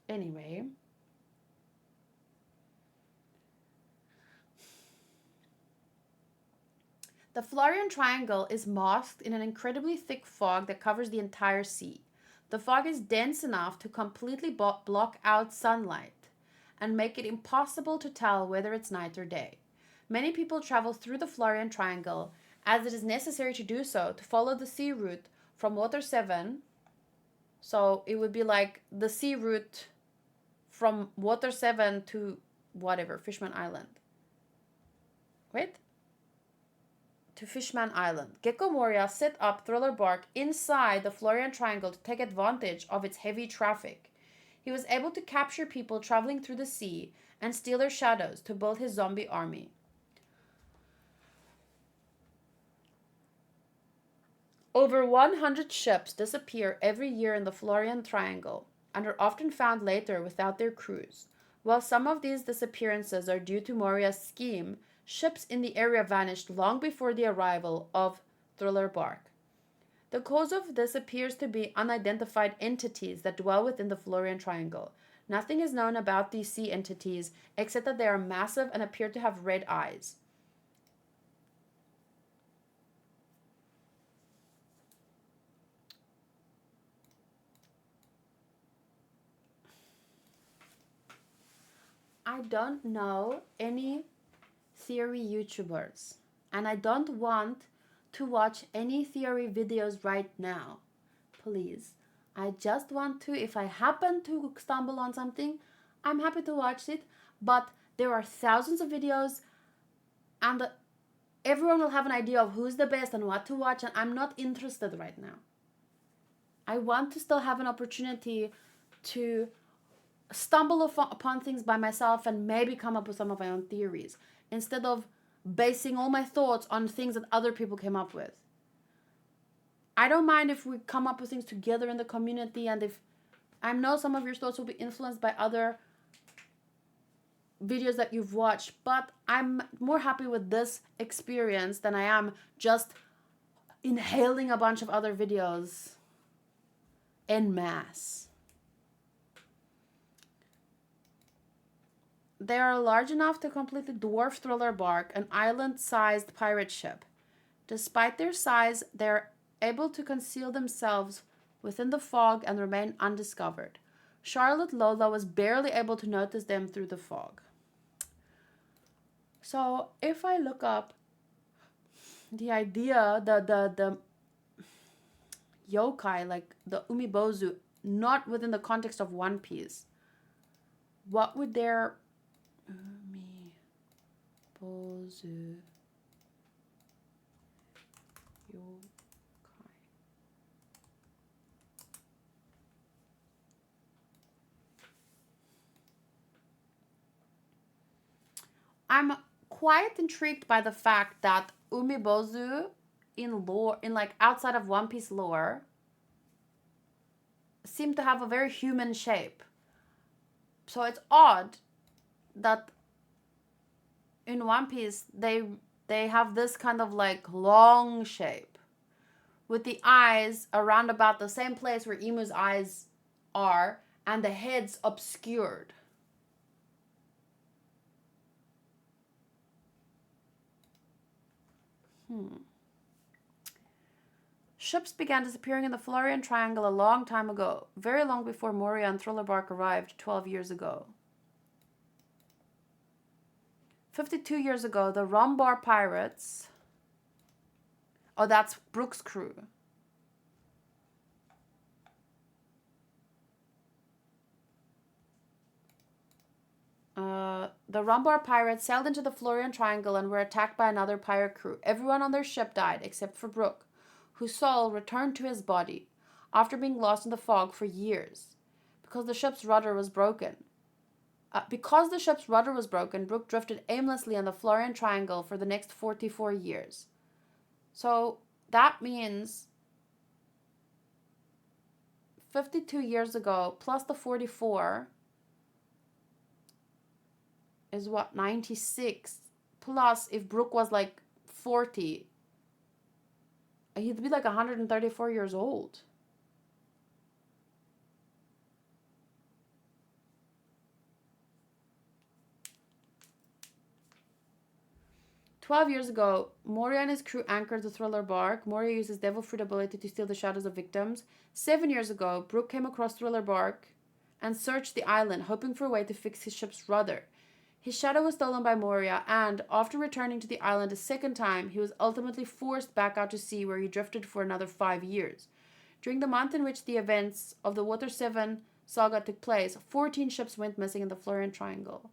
Anyway. The Florian Triangle is masked in an incredibly thick fog that covers the entire sea. The fog is dense enough to completely block out sunlight and make it impossible to tell whether it's night or day. Many people travel through the Florian Triangle as it is necessary to do so to follow the sea route from Water 7. So it would be like the sea route from Water 7 to whatever, Fishman Island. Wait. To Fishman Island. Gecko Moria set up Thriller Bark inside the Florian Triangle to take advantage of its heavy traffic. He was able to capture people traveling through the sea and steal their shadows to build his zombie army. Over 100 ships disappear every year in the Florian Triangle and are often found later without their crews. While some of these disappearances are due to Moria's scheme, ships in the area vanished long before the arrival of Thriller Bark. The cause of this appears to be unidentified entities that dwell within the Florian Triangle. Nothing is known about these sea entities except that they are massive and appear to have red eyes. I don't know any theory YouTubers, and I don't want to watch any theory videos right now. Please. I just want to, if I happen to stumble on something, I'm happy to watch it, but there are thousands of videos and everyone will have an idea of who's the best and what to watch, and I'm not interested right now. I want to still have an opportunity to stumble upon things by myself and maybe come up with some of my own theories instead of basing all my thoughts on things that other people came up with. I don't mind if we come up with things together in the community, and if I know some of your thoughts will be influenced by other videos that you've watched, but I'm more happy with this experience than I am just inhaling a bunch of other videos en masse. They are large enough to completely dwarf Thriller Bark, an island-sized pirate ship. Despite their size, they are able to conceal themselves within the fog and remain undiscovered. Charlotte Lola was barely able to notice them through the fog. So if I look up the idea, the yokai, like the umibozu, not within the context of One Piece, what would their umibozu yokai? I'm quite intrigued by the fact that umibozu in lore, in like outside of One Piece lore, seem to have a very human shape. So it's odd that in One Piece they have this kind of like long shape with the eyes around about the same place where Emu's eyes are and the heads obscured. Ships began disappearing in the Florian Triangle a long time ago, very long before Moria and Thriller Bark arrived 12 years ago. 52 years ago, the Rombar pirates... Oh, that's Brook's crew. The Rombar pirates sailed into the Florian Triangle and were attacked by another pirate crew. Everyone on their ship died except for Brook, whose soul returned to his body after being lost in the fog for years because the ship's rudder was broken. Brook drifted aimlessly in the Florian Triangle for the next 44 years. So that means 52 years ago plus the 44 is what, 96, plus if Brook was like 40, he'd be like 134 years old. 12 years ago, Moria and his crew anchored the Thriller Bark. Moria uses devil fruit ability to steal the shadows of victims. 7 years ago, Brooke came across Thriller Bark and searched the island, hoping for a way to fix his ship's rudder. His shadow was stolen by Moria, and after returning to the island a second time, he was ultimately forced back out to sea, where he drifted for another 5 years. During the month in which the events of the Water 7 saga took place, 14 ships went missing in the Florian Triangle.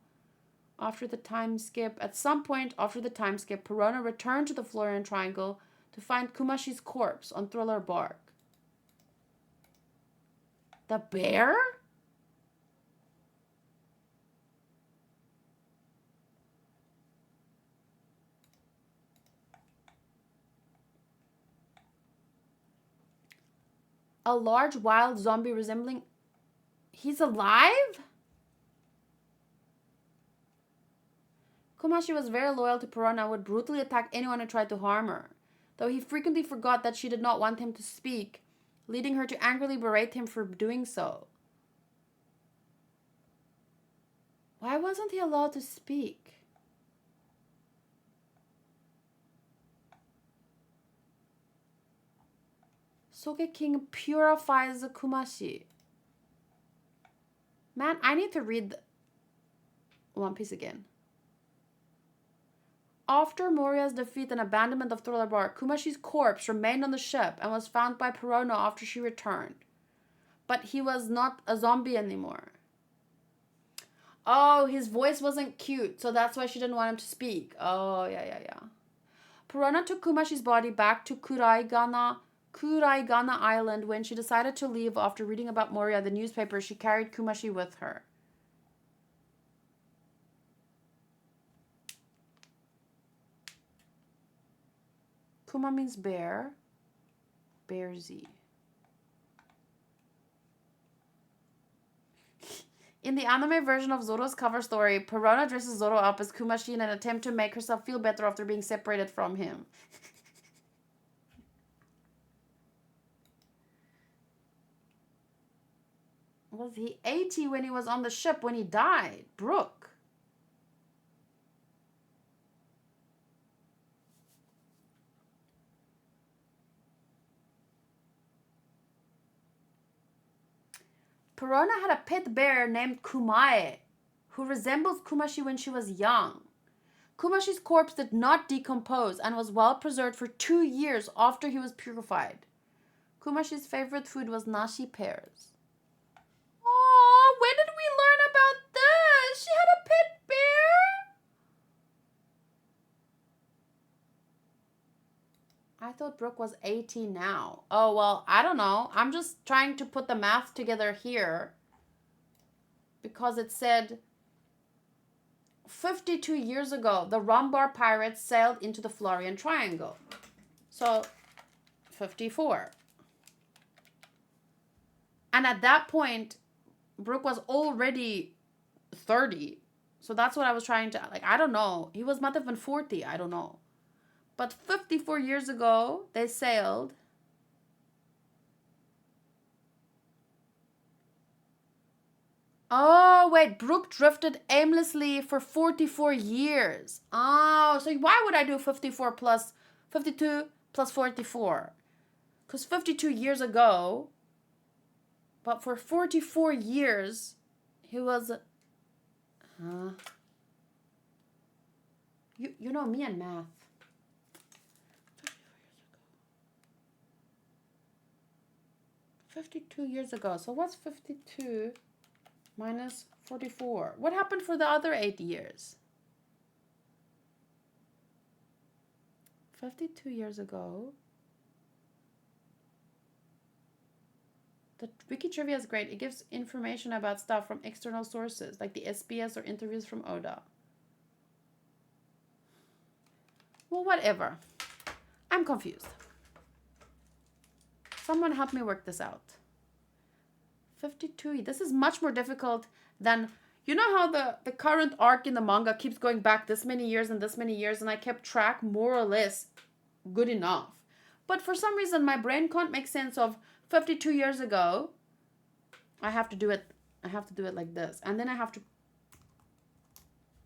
At some point after the time skip, Perona returned to the Florian Triangle to find Kumashi's corpse on Thriller Bark. The bear? A large wild zombie resembling... He's alive? Kumashi was very loyal to Perona and would brutally attack anyone who tried to harm her, though he frequently forgot that she did not want him to speak, leading her to angrily berate him for doing so. Why wasn't he allowed to speak? Soge King purifies the Kumashi. Man, I need to read One Piece again. After Moria's defeat and abandonment of Thriller Bark, Kumashi's corpse remained on the ship and was found by Perona after she returned. But he was not a zombie anymore. Oh, his voice wasn't cute, so that's why she didn't want him to speak. Oh, yeah. Perona took Kumashi's body back to Kuraigana Island when she decided to leave after reading about Moria in the newspaper. She carried Kumashi with her. Kuma means bear. Bear Z. In the anime version of Zoro's cover story, Perona dresses Zoro up as Kumashi in an attempt to make herself feel better after being separated from him. Was he 80 when he was on the ship when he died? Brooke. Perona had a pet bear named Kumae, who resembles Kumashi when she was young. Kumashi's corpse did not decompose and was well preserved for 2 years after he was purified. Kumashi's favorite food was nashi pears. Oh, when did we learn about this? She had a pet bear? I thought Brooke was 18 now. Oh, well, I don't know. I'm just trying to put the math together here. Because it said 52 years ago, the Rumbar pirates sailed into the Florian Triangle. So, 54. And at that point, Brooke was already 30. So that's what I was trying to... I don't know. He might have been 40. I don't know. But 54 years ago, they sailed. Oh, wait. Brooke drifted aimlessly for 44 years. Oh, so why would I do 52 plus 44? Because 52 years ago, but for 44 years, he was... You know me and math. 52 years ago. So what's 52 minus 44? What happened for the other 8 years? 52 years ago. The wiki trivia is great. It gives information about stuff from external sources, like the SBS or interviews from Oda. Well, whatever. I'm confused. Someone help me work this out. 52. This is much more difficult than... You know how the current arc in the manga keeps going back this many years and this many years, and I kept track more or less good enough. But for some reason, my brain can't make sense of 52 years ago. I have to do it like this. And then I have to...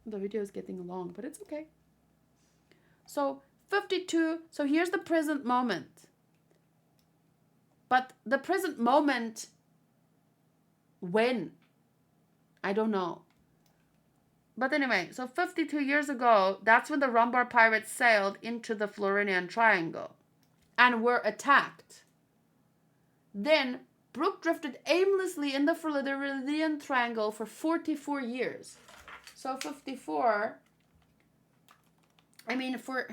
The video is getting long, but it's okay. So 52, so here's the present moment. But the present moment, when? I don't know. But anyway, so 52 years ago, that's when the Rumbar pirates sailed into the Florian Triangle and were attacked. Then Brooke drifted aimlessly in the Floridian Triangle for 44 years. So 54, I mean for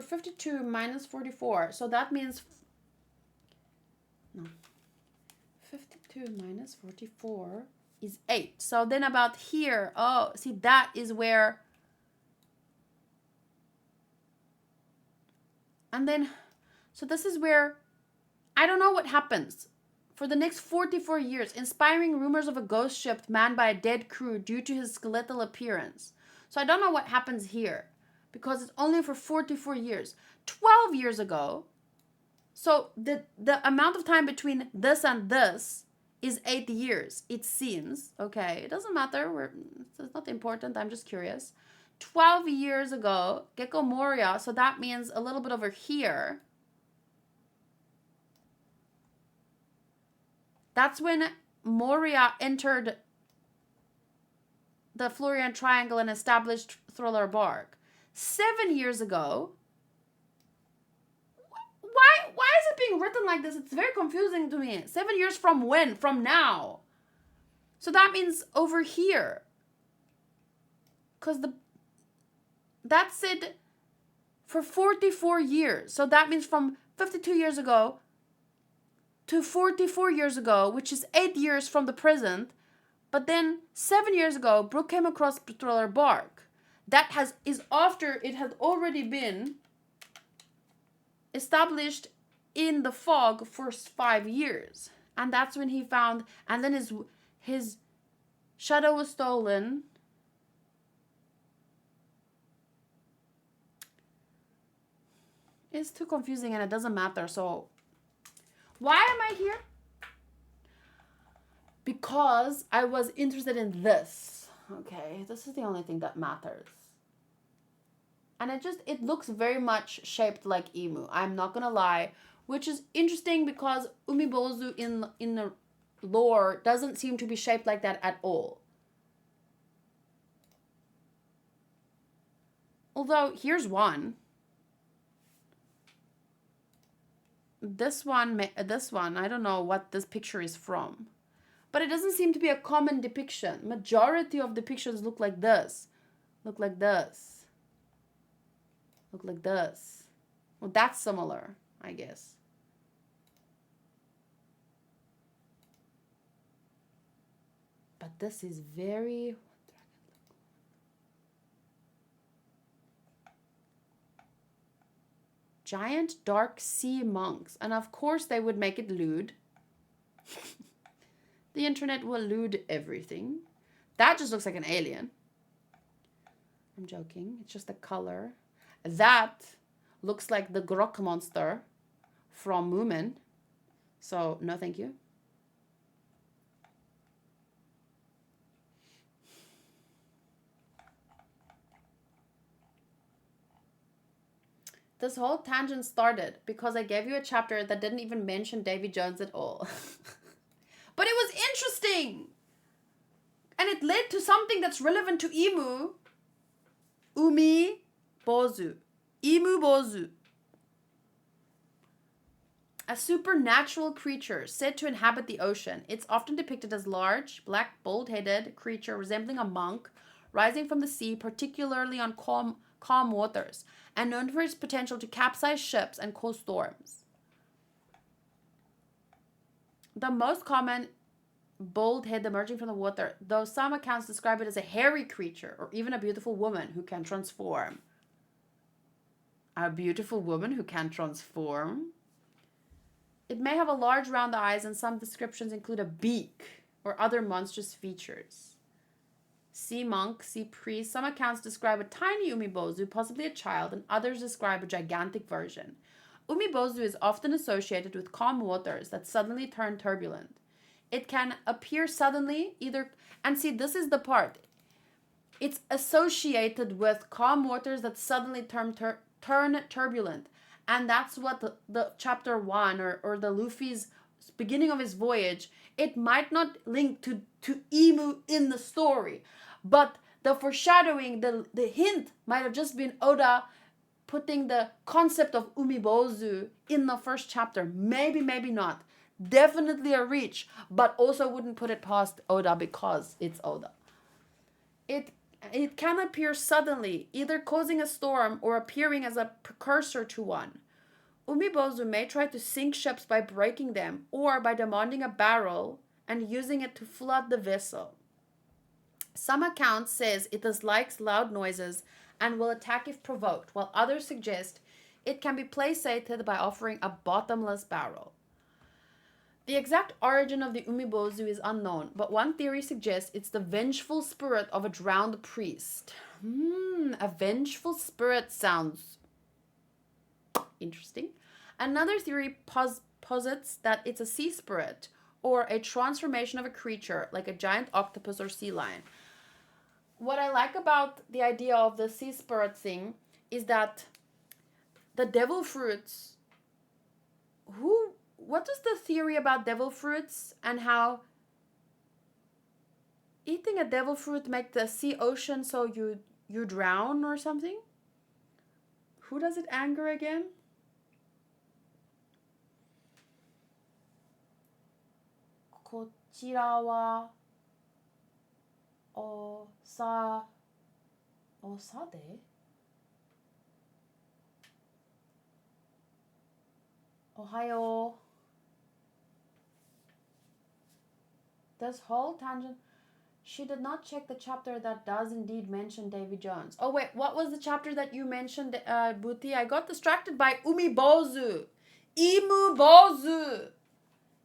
52 minus 44, so that means, no, 52 minus 44 is 8. So then about here, oh, see, that is where, and then, so this is where, I don't know what happens. For the next 44 years, inspiring rumors of a ghost ship manned by a dead crew due to his skeletal appearance. So I don't know what happens here, because it's only for 44 years. 12 years ago, so the amount of time between this and this is 8 years, it seems. Okay, it doesn't matter. It's not important. I'm just curious. 12 years ago, Gecko Moria, so that means a little bit over here. That's when Moria entered the Florian Triangle and established Thriller Bark. 7 years ago. Why is it being written like this? It's very confusing to me. 7 years from when? From now. So that means over here. Because that's it for 44 years. So that means from 52 years ago to 44 years ago, which is 8 years from the present. But then 7 years ago, Brooke came across Thriller Bark. That is after it had already been established in the fog for 5 years. And that's when he found, and then his shadow was stolen. It's too confusing and it doesn't matter. So why am I here? Because I was interested in this. Okay, this is the only thing that matters. And it looks very much shaped like emu. I'm not gonna lie. Which is interesting because Umibozu in the lore doesn't seem to be shaped like that at all. Although, here's one. This one, I don't know what this picture is from. But it doesn't seem to be a common depiction. Majority of depictions look like this. Look like this. Look like this. Well, that's similar, I guess. But this is very... Giant dark sea monks. And of course they would make it lewd. The internet will lewd everything. That just looks like an alien. I'm joking. It's just the color. That looks like the Grok monster from Moomin. So, no thank you. This whole tangent started because I gave you a chapter that didn't even mention Davy Jones at all. But it was interesting. And it led to something that's relevant to Emu. Umi Bozu. Emu Bozu. A supernatural creature said to inhabit the ocean. It's often depicted as large, black, bold-headed creature resembling a monk rising from the sea, particularly on calm waters, and known for its potential to capsize ships and cause storms. The most common bold head emerging from the water, though some accounts describe it as a hairy creature or even a beautiful woman who can transform. A beautiful woman who can transform? It may have a large round eyes, and some descriptions include a beak or other monstrous features. Sea monk, sea priest. Some accounts describe a tiny umibozu, possibly a child, and others describe a gigantic version. Umibozu is often associated with calm waters that suddenly turn turbulent. It can appear suddenly, either... And see, this is the part. It's associated with calm waters that suddenly turn turbulent. And that's what the chapter 1 or the Luffy's beginning of his voyage, it might not link to Emu in the story, but the foreshadowing, the hint might have just been Oda putting the concept of umibozu in the first chapter. Maybe, maybe not. Definitely a reach, but also wouldn't put it past Oda because it's Oda. It can appear suddenly, either causing a storm or appearing as a precursor to one. Umibozu may try to sink ships by breaking them or by demanding a barrel and using it to flood the vessel. Some accounts says it dislikes loud noises and will attack if provoked, while others suggest it can be placated by offering a bottomless barrel. The exact origin of the umibozu is unknown, but one theory suggests it's the vengeful spirit of a drowned priest. A vengeful spirit sounds interesting. Another theory posits that it's a sea spirit or a transformation of a creature like a giant octopus or sea lion. What I like about the idea of the sea spirit thing is that the devil fruits, what is the theory about devil fruits and how eating a devil fruit make the sea ocean so you drown or something? Who does it anger again? Kochira wa osade? Ohayo. This whole tangent. She did not check the chapter that does indeed mention Davy Jones. Oh wait, what was the chapter that you mentioned, Booty? I got distracted by Umibozu. Imubozu.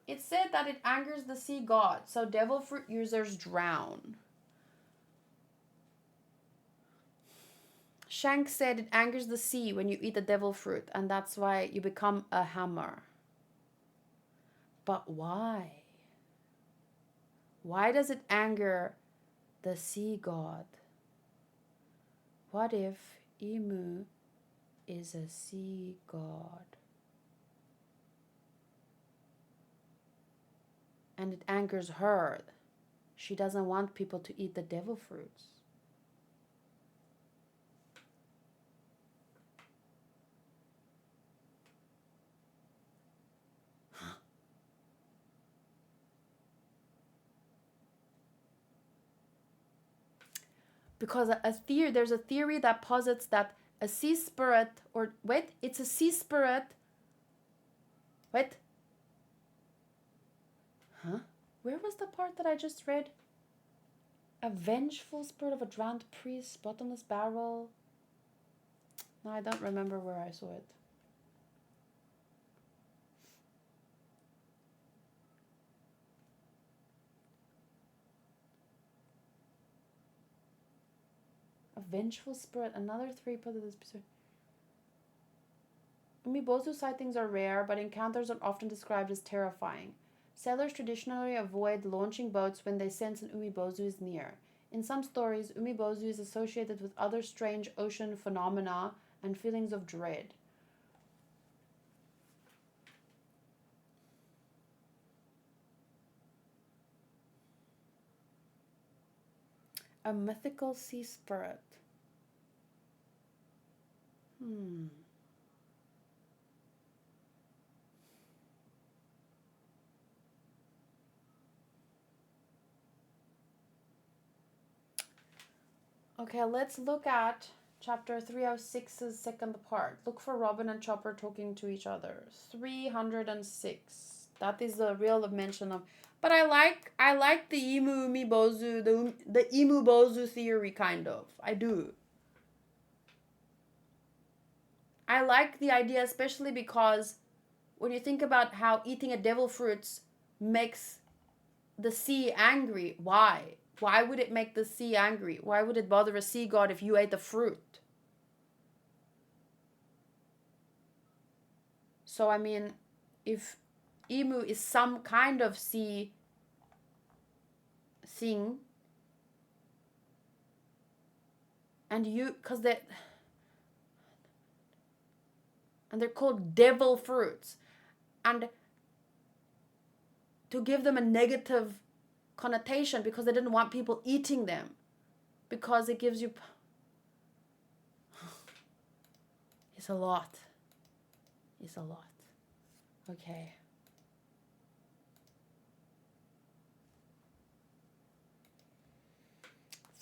It said that it angers the sea god, so devil fruit users drown. Shank said it angers the sea when you eat the devil fruit, and that's why you become a hammer. But why? Why does it anger the sea god? What if Imu is a sea god? And it angers her. She doesn't want people to eat the devil fruits. Because there's a theory that posits that a sea spirit, it's a sea spirit. Where was the part that I just read? A vengeful spirit of a drowned priest, bottomless barrel. No, I don't remember where I saw it. Vengeful spirit, another 3 part of this episode. Umibozu sightings are rare, but encounters are often described as terrifying. Sailors traditionally avoid launching boats when they sense an umibozu is near. In some stories, umibozu is associated with other strange ocean phenomena and feelings of dread. A mythical sea spirit. Okay, let's look at chapter 306's second part. Look for Robin and Chopper talking to each other. 306. That is the real mention of. But I like the Imubozu, the Imubozu theory kind of. I do. I like the idea, especially because when you think about how eating a devil fruits makes the sea angry, why? Why would it make the sea angry? Why would it bother a sea god if you ate the fruit? So, I mean, if Emu is some kind of sea thing, And because they're called devil fruits. And to give them a negative connotation because they didn't want people eating them. Because it gives you... It's a lot. It's a lot. Okay.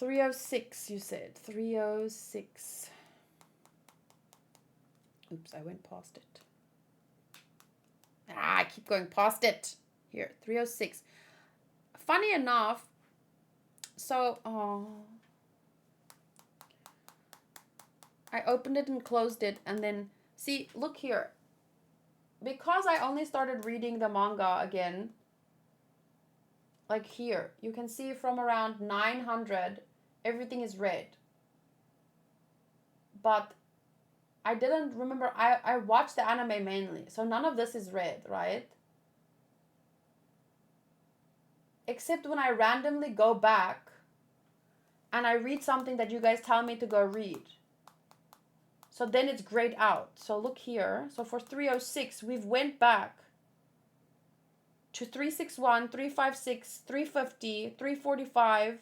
$306, you said. $306. Oops, I went past it. I keep going past it. Here, $306. Funny enough, so, I opened it and closed it, and then, see, look here. Because I only started reading the manga again, like here, you can see from around 900, everything is red. But I didn't remember, I watched the anime mainly, so none of this is red, right? Except when I randomly go back and I read something that you guys tell me to go read. So then it's grayed out. So look here. So for 306, we've went back to 361, 356, 350, 345,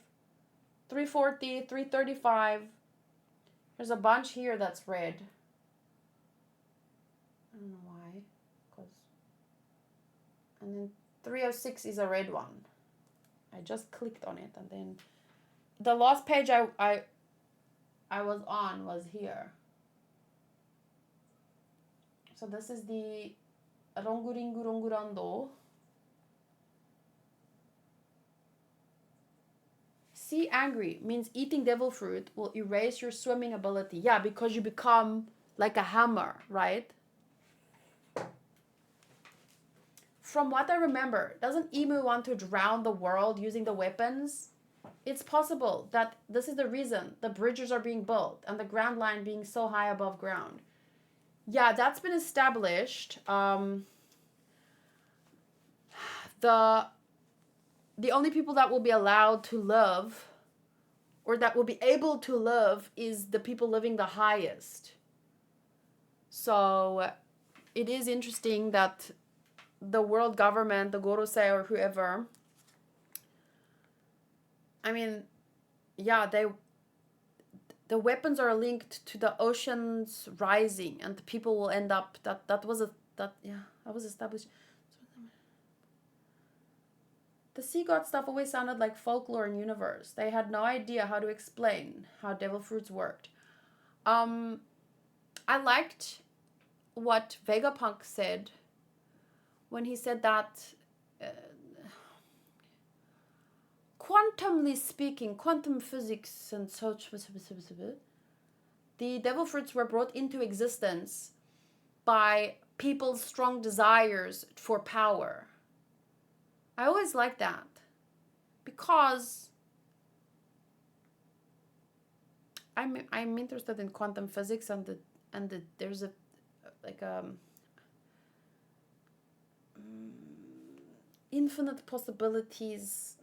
340, 335. There's a bunch here that's red. I don't know why. And then 306 is a red one. I just clicked on it, and then the last page I was on was here. So this is the Ronguringu Rongurando. See, angry means eating devil fruit will erase your swimming ability. Yeah, because you become like a hammer, right? From what I remember, doesn't Emu want to drown the world using the weapons? It's possible that this is the reason the bridges are being built and the Grand Line being so high above ground. Yeah, that's been established. The only people that will be allowed to live, or that will be able to live, is the people living the highest. So it is interesting that the world government, the Gorosei or whoever, I mean, yeah, the weapons are linked to the oceans rising, and the people will end up, that was established. The sea god stuff always sounded like folklore and universe. They had no idea how to explain how devil fruits worked. I liked what Vegapunk said when he said that quantumly speaking, quantum physics and such, the devil fruits were brought into existence by people's strong desires for power. I always like that, because I'm interested in quantum physics, and there's a infinite possibilities.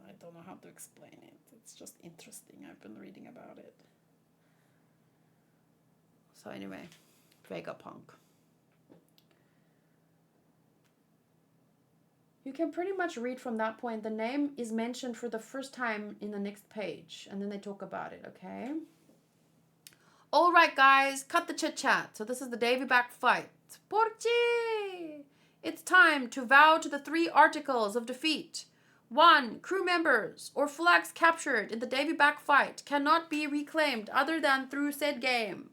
I don't know how to explain it. It's just interesting. I've been reading about it. So anyway, Vegapunk. You can pretty much read from that point. The name is mentioned for the first time in the next page, and then they talk about it, okay? All right, guys, cut the chit-chat. So this is the Davy back fight. Porci! It's time to vow to the 3 articles of defeat. 1. Crew members or flags captured in the Davy back fight cannot be reclaimed other than through said game.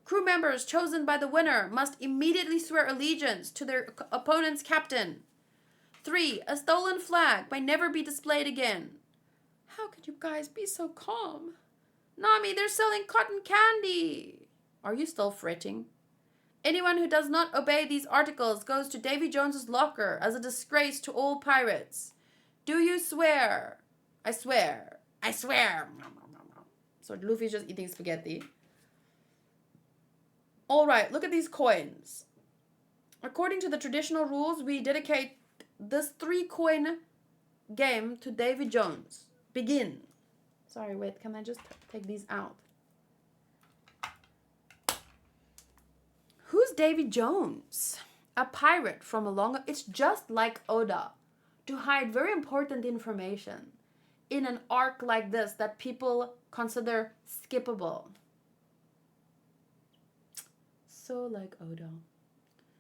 Crew members chosen by the winner must immediately swear allegiance to their opponent's captain. 3. A stolen flag may never be displayed again. How could you guys be so calm? Nami, they're selling cotton candy. Are you still fretting? Anyone who does not obey these articles goes to Davy Jones's locker as a disgrace to all pirates. Do you swear? I swear. I swear. So Luffy's just eating spaghetti. All right, look at these coins. According to the traditional rules, we dedicate this 3-coin game to Davy Jones. Begin. Sorry, wait, can I just take these out? Who's Davy Jones? A pirate from a long... It's just like Oda, to hide very important information in an arc like this that people consider skippable. So like Oda.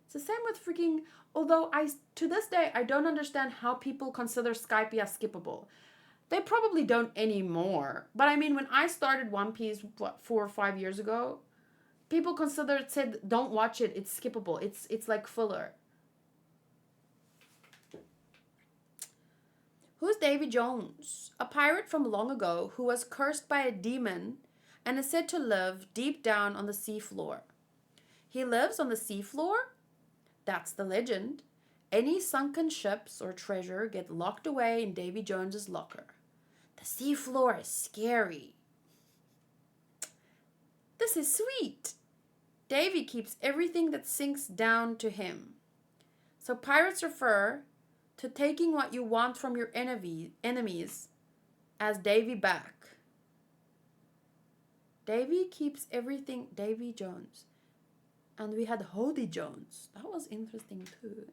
It's the same with freaking... Although to this day, I don't understand how people consider Skype as skippable. They probably don't anymore. But I mean, when I started One Piece, 4 or 5 years ago, people said, don't watch it, it's skippable. It's like filler. Who's Davy Jones? A pirate from long ago who was cursed by a demon and is said to live deep down on the seafloor. He lives on the seafloor? That's the legend. Any sunken ships or treasure get locked away in Davy Jones's locker. The seafloor is scary. This is sweet. Davy keeps everything that sinks down to him. So pirates refer to taking what you want from your enemies as Davy back. Davy keeps everything. Davy Jones. And we had Hody Jones. That was interesting too.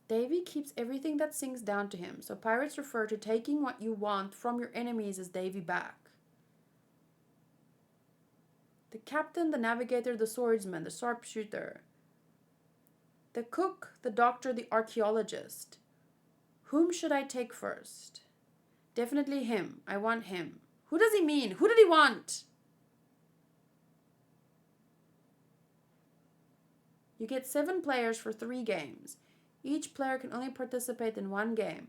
Davy keeps everything that sinks down to him. So pirates refer to taking what you want from your enemies as Davy back. The captain, the navigator, the swordsman, the sharpshooter. The cook, the doctor, the archaeologist. Whom should I take first? Definitely him. I want him. Who does he mean? Who did he want? You get 7 players for 3 games. Each player can only participate in 1 game.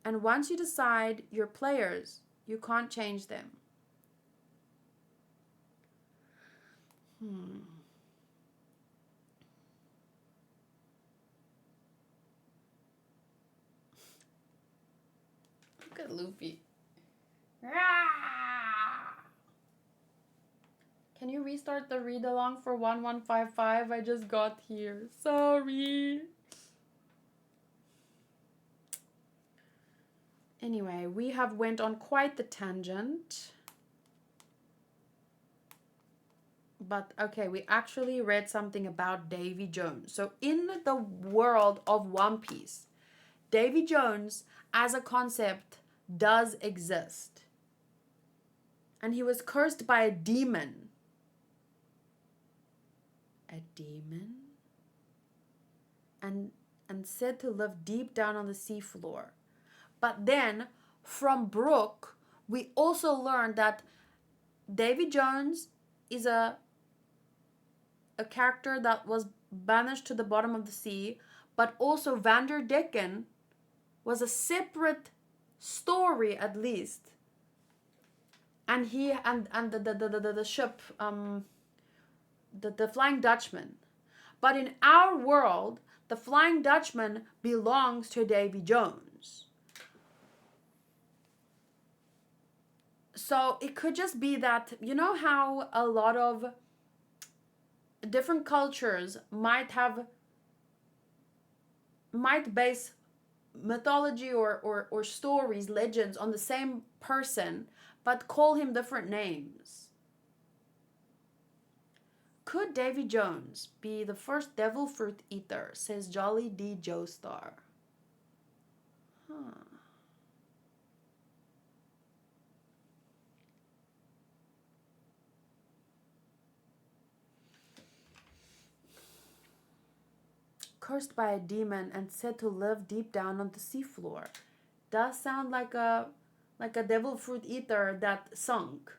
And once you decide your players, you can't change them. Look at Luffy. Can you restart the read along for 1155? I just got here. Sorry. Anyway, we have went on quite the tangent. But okay, we actually read something about Davy Jones. So in the world of One Piece, Davy Jones as a concept does exist. And he was cursed by a demon. A demon? And said to live deep down on the seafloor. But then, from Brook, we also learned that Davy Jones is a character that was banished to the bottom of the sea, but also Vander Decken was a separate story at least. And he and the ship, the Flying Dutchman. But in our world, the Flying Dutchman belongs to Davy Jones. So it could just be that, you know how a lot of different cultures might base mythology or stories, legends on the same person, but call him different names. Could Davy Jones be the first devil fruit eater, says Jolly D. Joestar. Cursed by a demon and said to live deep down on the seafloor. Does sound like a devil fruit eater that sunk.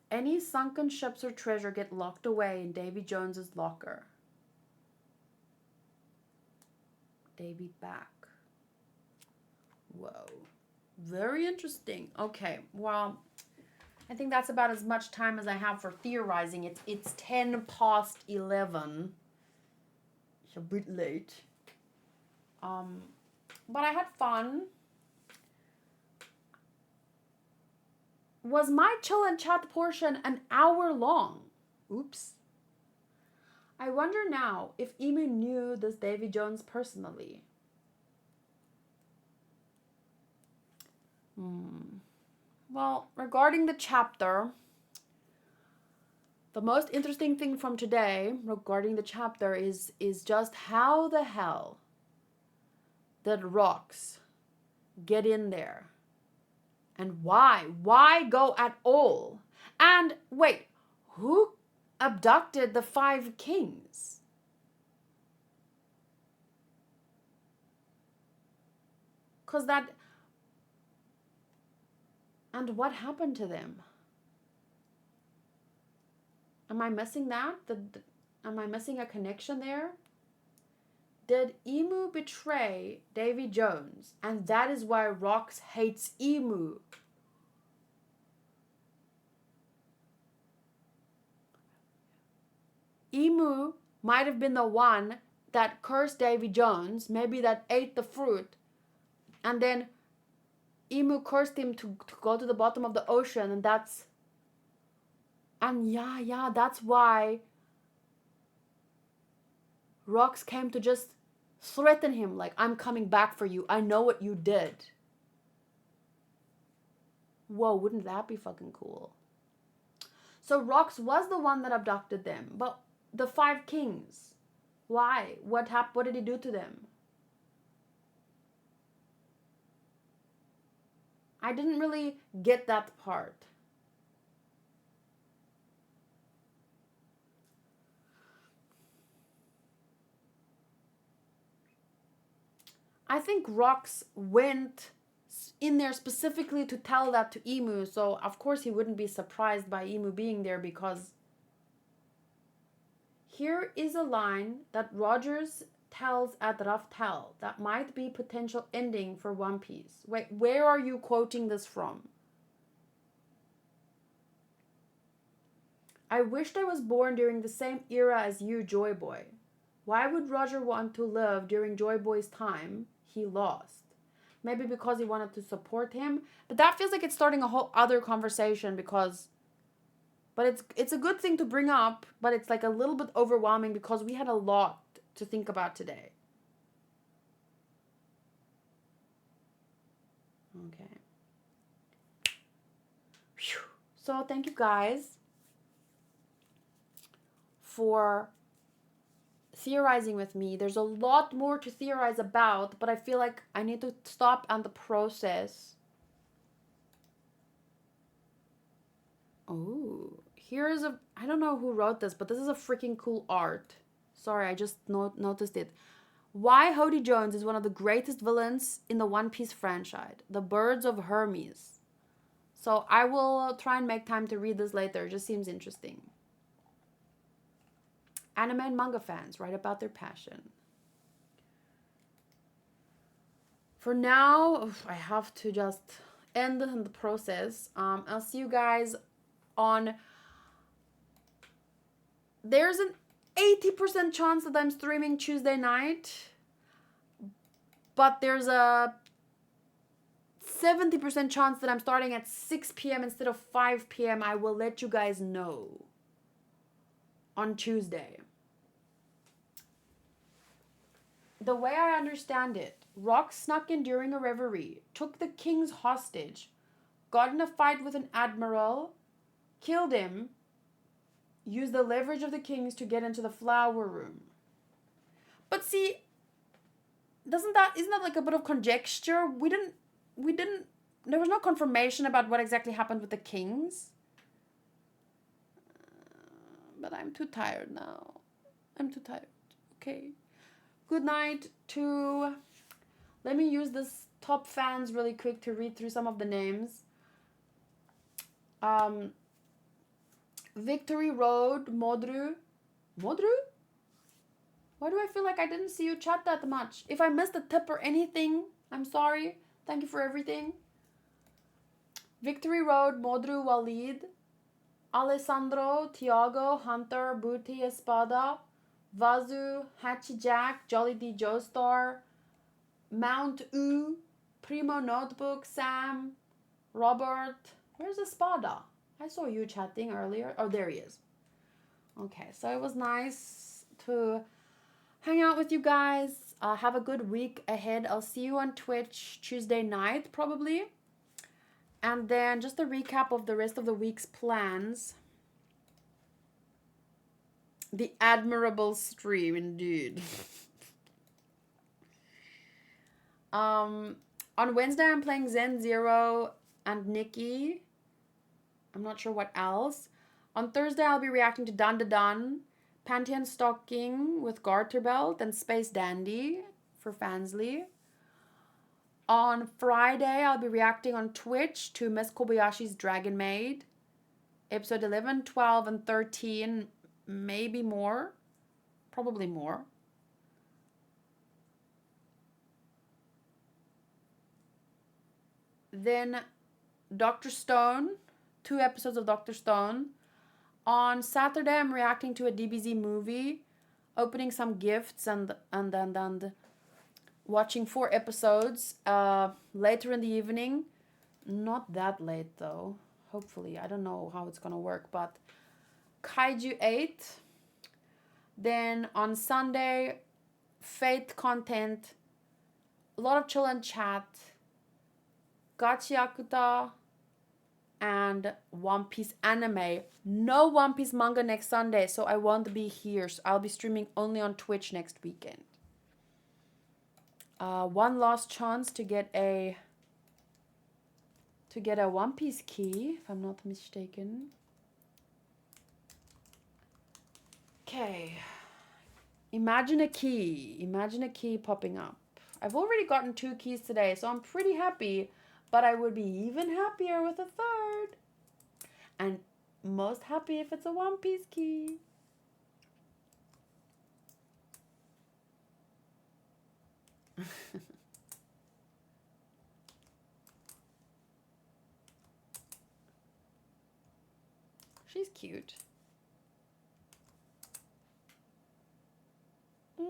Any sunken ships or treasure get locked away in Davy Jones's locker. Davy back. Whoa. Very interesting. Okay, well, I think that's about as much time as I have for theorizing. It's 10 past 11. It's a bit late. But I had fun. Was my chill and chat portion an hour long? Oops. I wonder now if Emu knew this Davy Jones personally. Well, regarding the chapter, the most interesting thing from today regarding the chapter is just how the hell did rocks get in there? And why? Why go at all? And wait, who abducted the 5 kings? Because that... And what happened to them? Am I missing that? Am I missing a connection there? Did Emu betray Davy Jones? And that is why Rocks hates Emu. Emu might have been the one that cursed Davy Jones, maybe that ate the fruit, and then Emu cursed him to go to the bottom of the ocean, and that's... And yeah, that's why Rocks came to just threaten him, like, I'm coming back for you. I know what you did. Whoa, wouldn't that be fucking cool? So Rocks was the one that abducted them, but the 5 kings, why? What did he do to them? I didn't really get that part. I think Rocks went in there specifically to tell that to Emu, so of course he wouldn't be surprised by Emu being there, because here is a line that Rogers tells at Rough Tell that might be potential ending for One Piece. Wait, where are you quoting this from? I wished I was born during the same era as you, Joy Boy. Why would Roger want to live during Joy Boy's time? He lost. Maybe because he wanted to support him. But that feels like it's starting a whole other conversation, because... But it's a good thing to bring up, but it's like a little bit overwhelming because we had a lot to think about today. Okay. Whew. So thank you guys for theorizing with me. There's a lot more to theorize about, but I feel like I need to stop on the process. Oh, here's a... I don't know who wrote this, but this is a freaking cool art. Sorry, I just noticed it. Why Hody Jones is one of the greatest villains in the One Piece franchise. The Birds of Hermes. So I will try and make time to read this later. It just seems interesting. Anime and manga fans write about their passion. For now, I have to just end the process. I'll see you guys on... There's an 80% chance that I'm streaming Tuesday night, but there's a 70% chance that I'm starting at 6 p.m. instead of 5 p.m. I will let you guys know on Tuesday. The way I understand it, Rock snuck in during a reverie, took the king's hostage, got in a fight with an admiral, killed him, used the leverage of the kings to get into the flower room. But see, isn't that like a bit of conjecture? We didn't, there was no confirmation about what exactly happened with the kings. But I'm too tired now. I'm too tired. Okay. Good night to... Let me use this top fans really quick to read through some of the names. Victory Road, Modru. Modru? Why do I feel like I didn't see you chat that much? If I missed a tip or anything, I'm sorry. Thank you for everything. Victory Road, Modru Walid. Alessandro, Tiago, Hunter, Booty Espada, Vazu, Hatchy Jack, Jolly D Joestar, Mount U, Primo Notebook, Sam, Robert. Where's Espada? I saw you chatting earlier. Oh, there he is. Okay, so it was nice to hang out with you guys. Have a good week ahead. I'll see you on Twitch Tuesday night, probably. And then just a recap of the rest of the week's plans. The admirable stream, indeed. On Wednesday, I'm playing Zen Zero and Nikki. I'm not sure what else. On Thursday, I'll be reacting to Dun Dun Dun, Pantheon Stocking with Garter Belt, and Space Dandy for Fansly. On Friday, I'll be reacting on Twitch to Miss Kobayashi's Dragon Maid. Episode 11, 12, and 13, maybe more. Probably more. Then Dr. Stone, 2 episodes of Dr. Stone. On Saturday, I'm reacting to a DBZ movie, opening some gifts and watching 4 episodes later in the evening. Not that late though, hopefully. I don't know how it's gonna work, but Kaiju 8. Then on Sunday, Fate content, a lot of chill and chat, Gachiakuta, and One Piece anime. No One Piece manga next Sunday, so I won't be here. So I'll be streaming only on Twitch next weekend. One last chance to get a One Piece key, if I'm not mistaken. Okay. Imagine a key. Imagine a key popping up. I've already gotten 2 keys today, so I'm pretty happy. But I would be even happier with a 3rd. And most happy if it's a One Piece key. She's cute. No.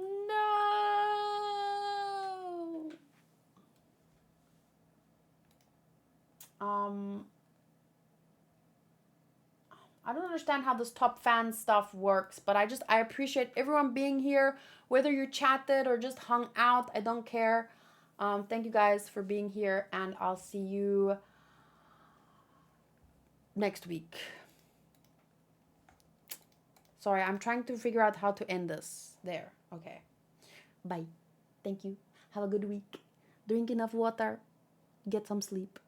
I don't understand how this top fan stuff works, but I appreciate everyone being here, whether you chatted or just hung out. I don't care. Thank you guys for being here, and I'll see you next week. Sorry, I'm trying to figure out how to end this. There. Okay. Bye. Thank you. Have a good week. Drink enough water. Get some sleep.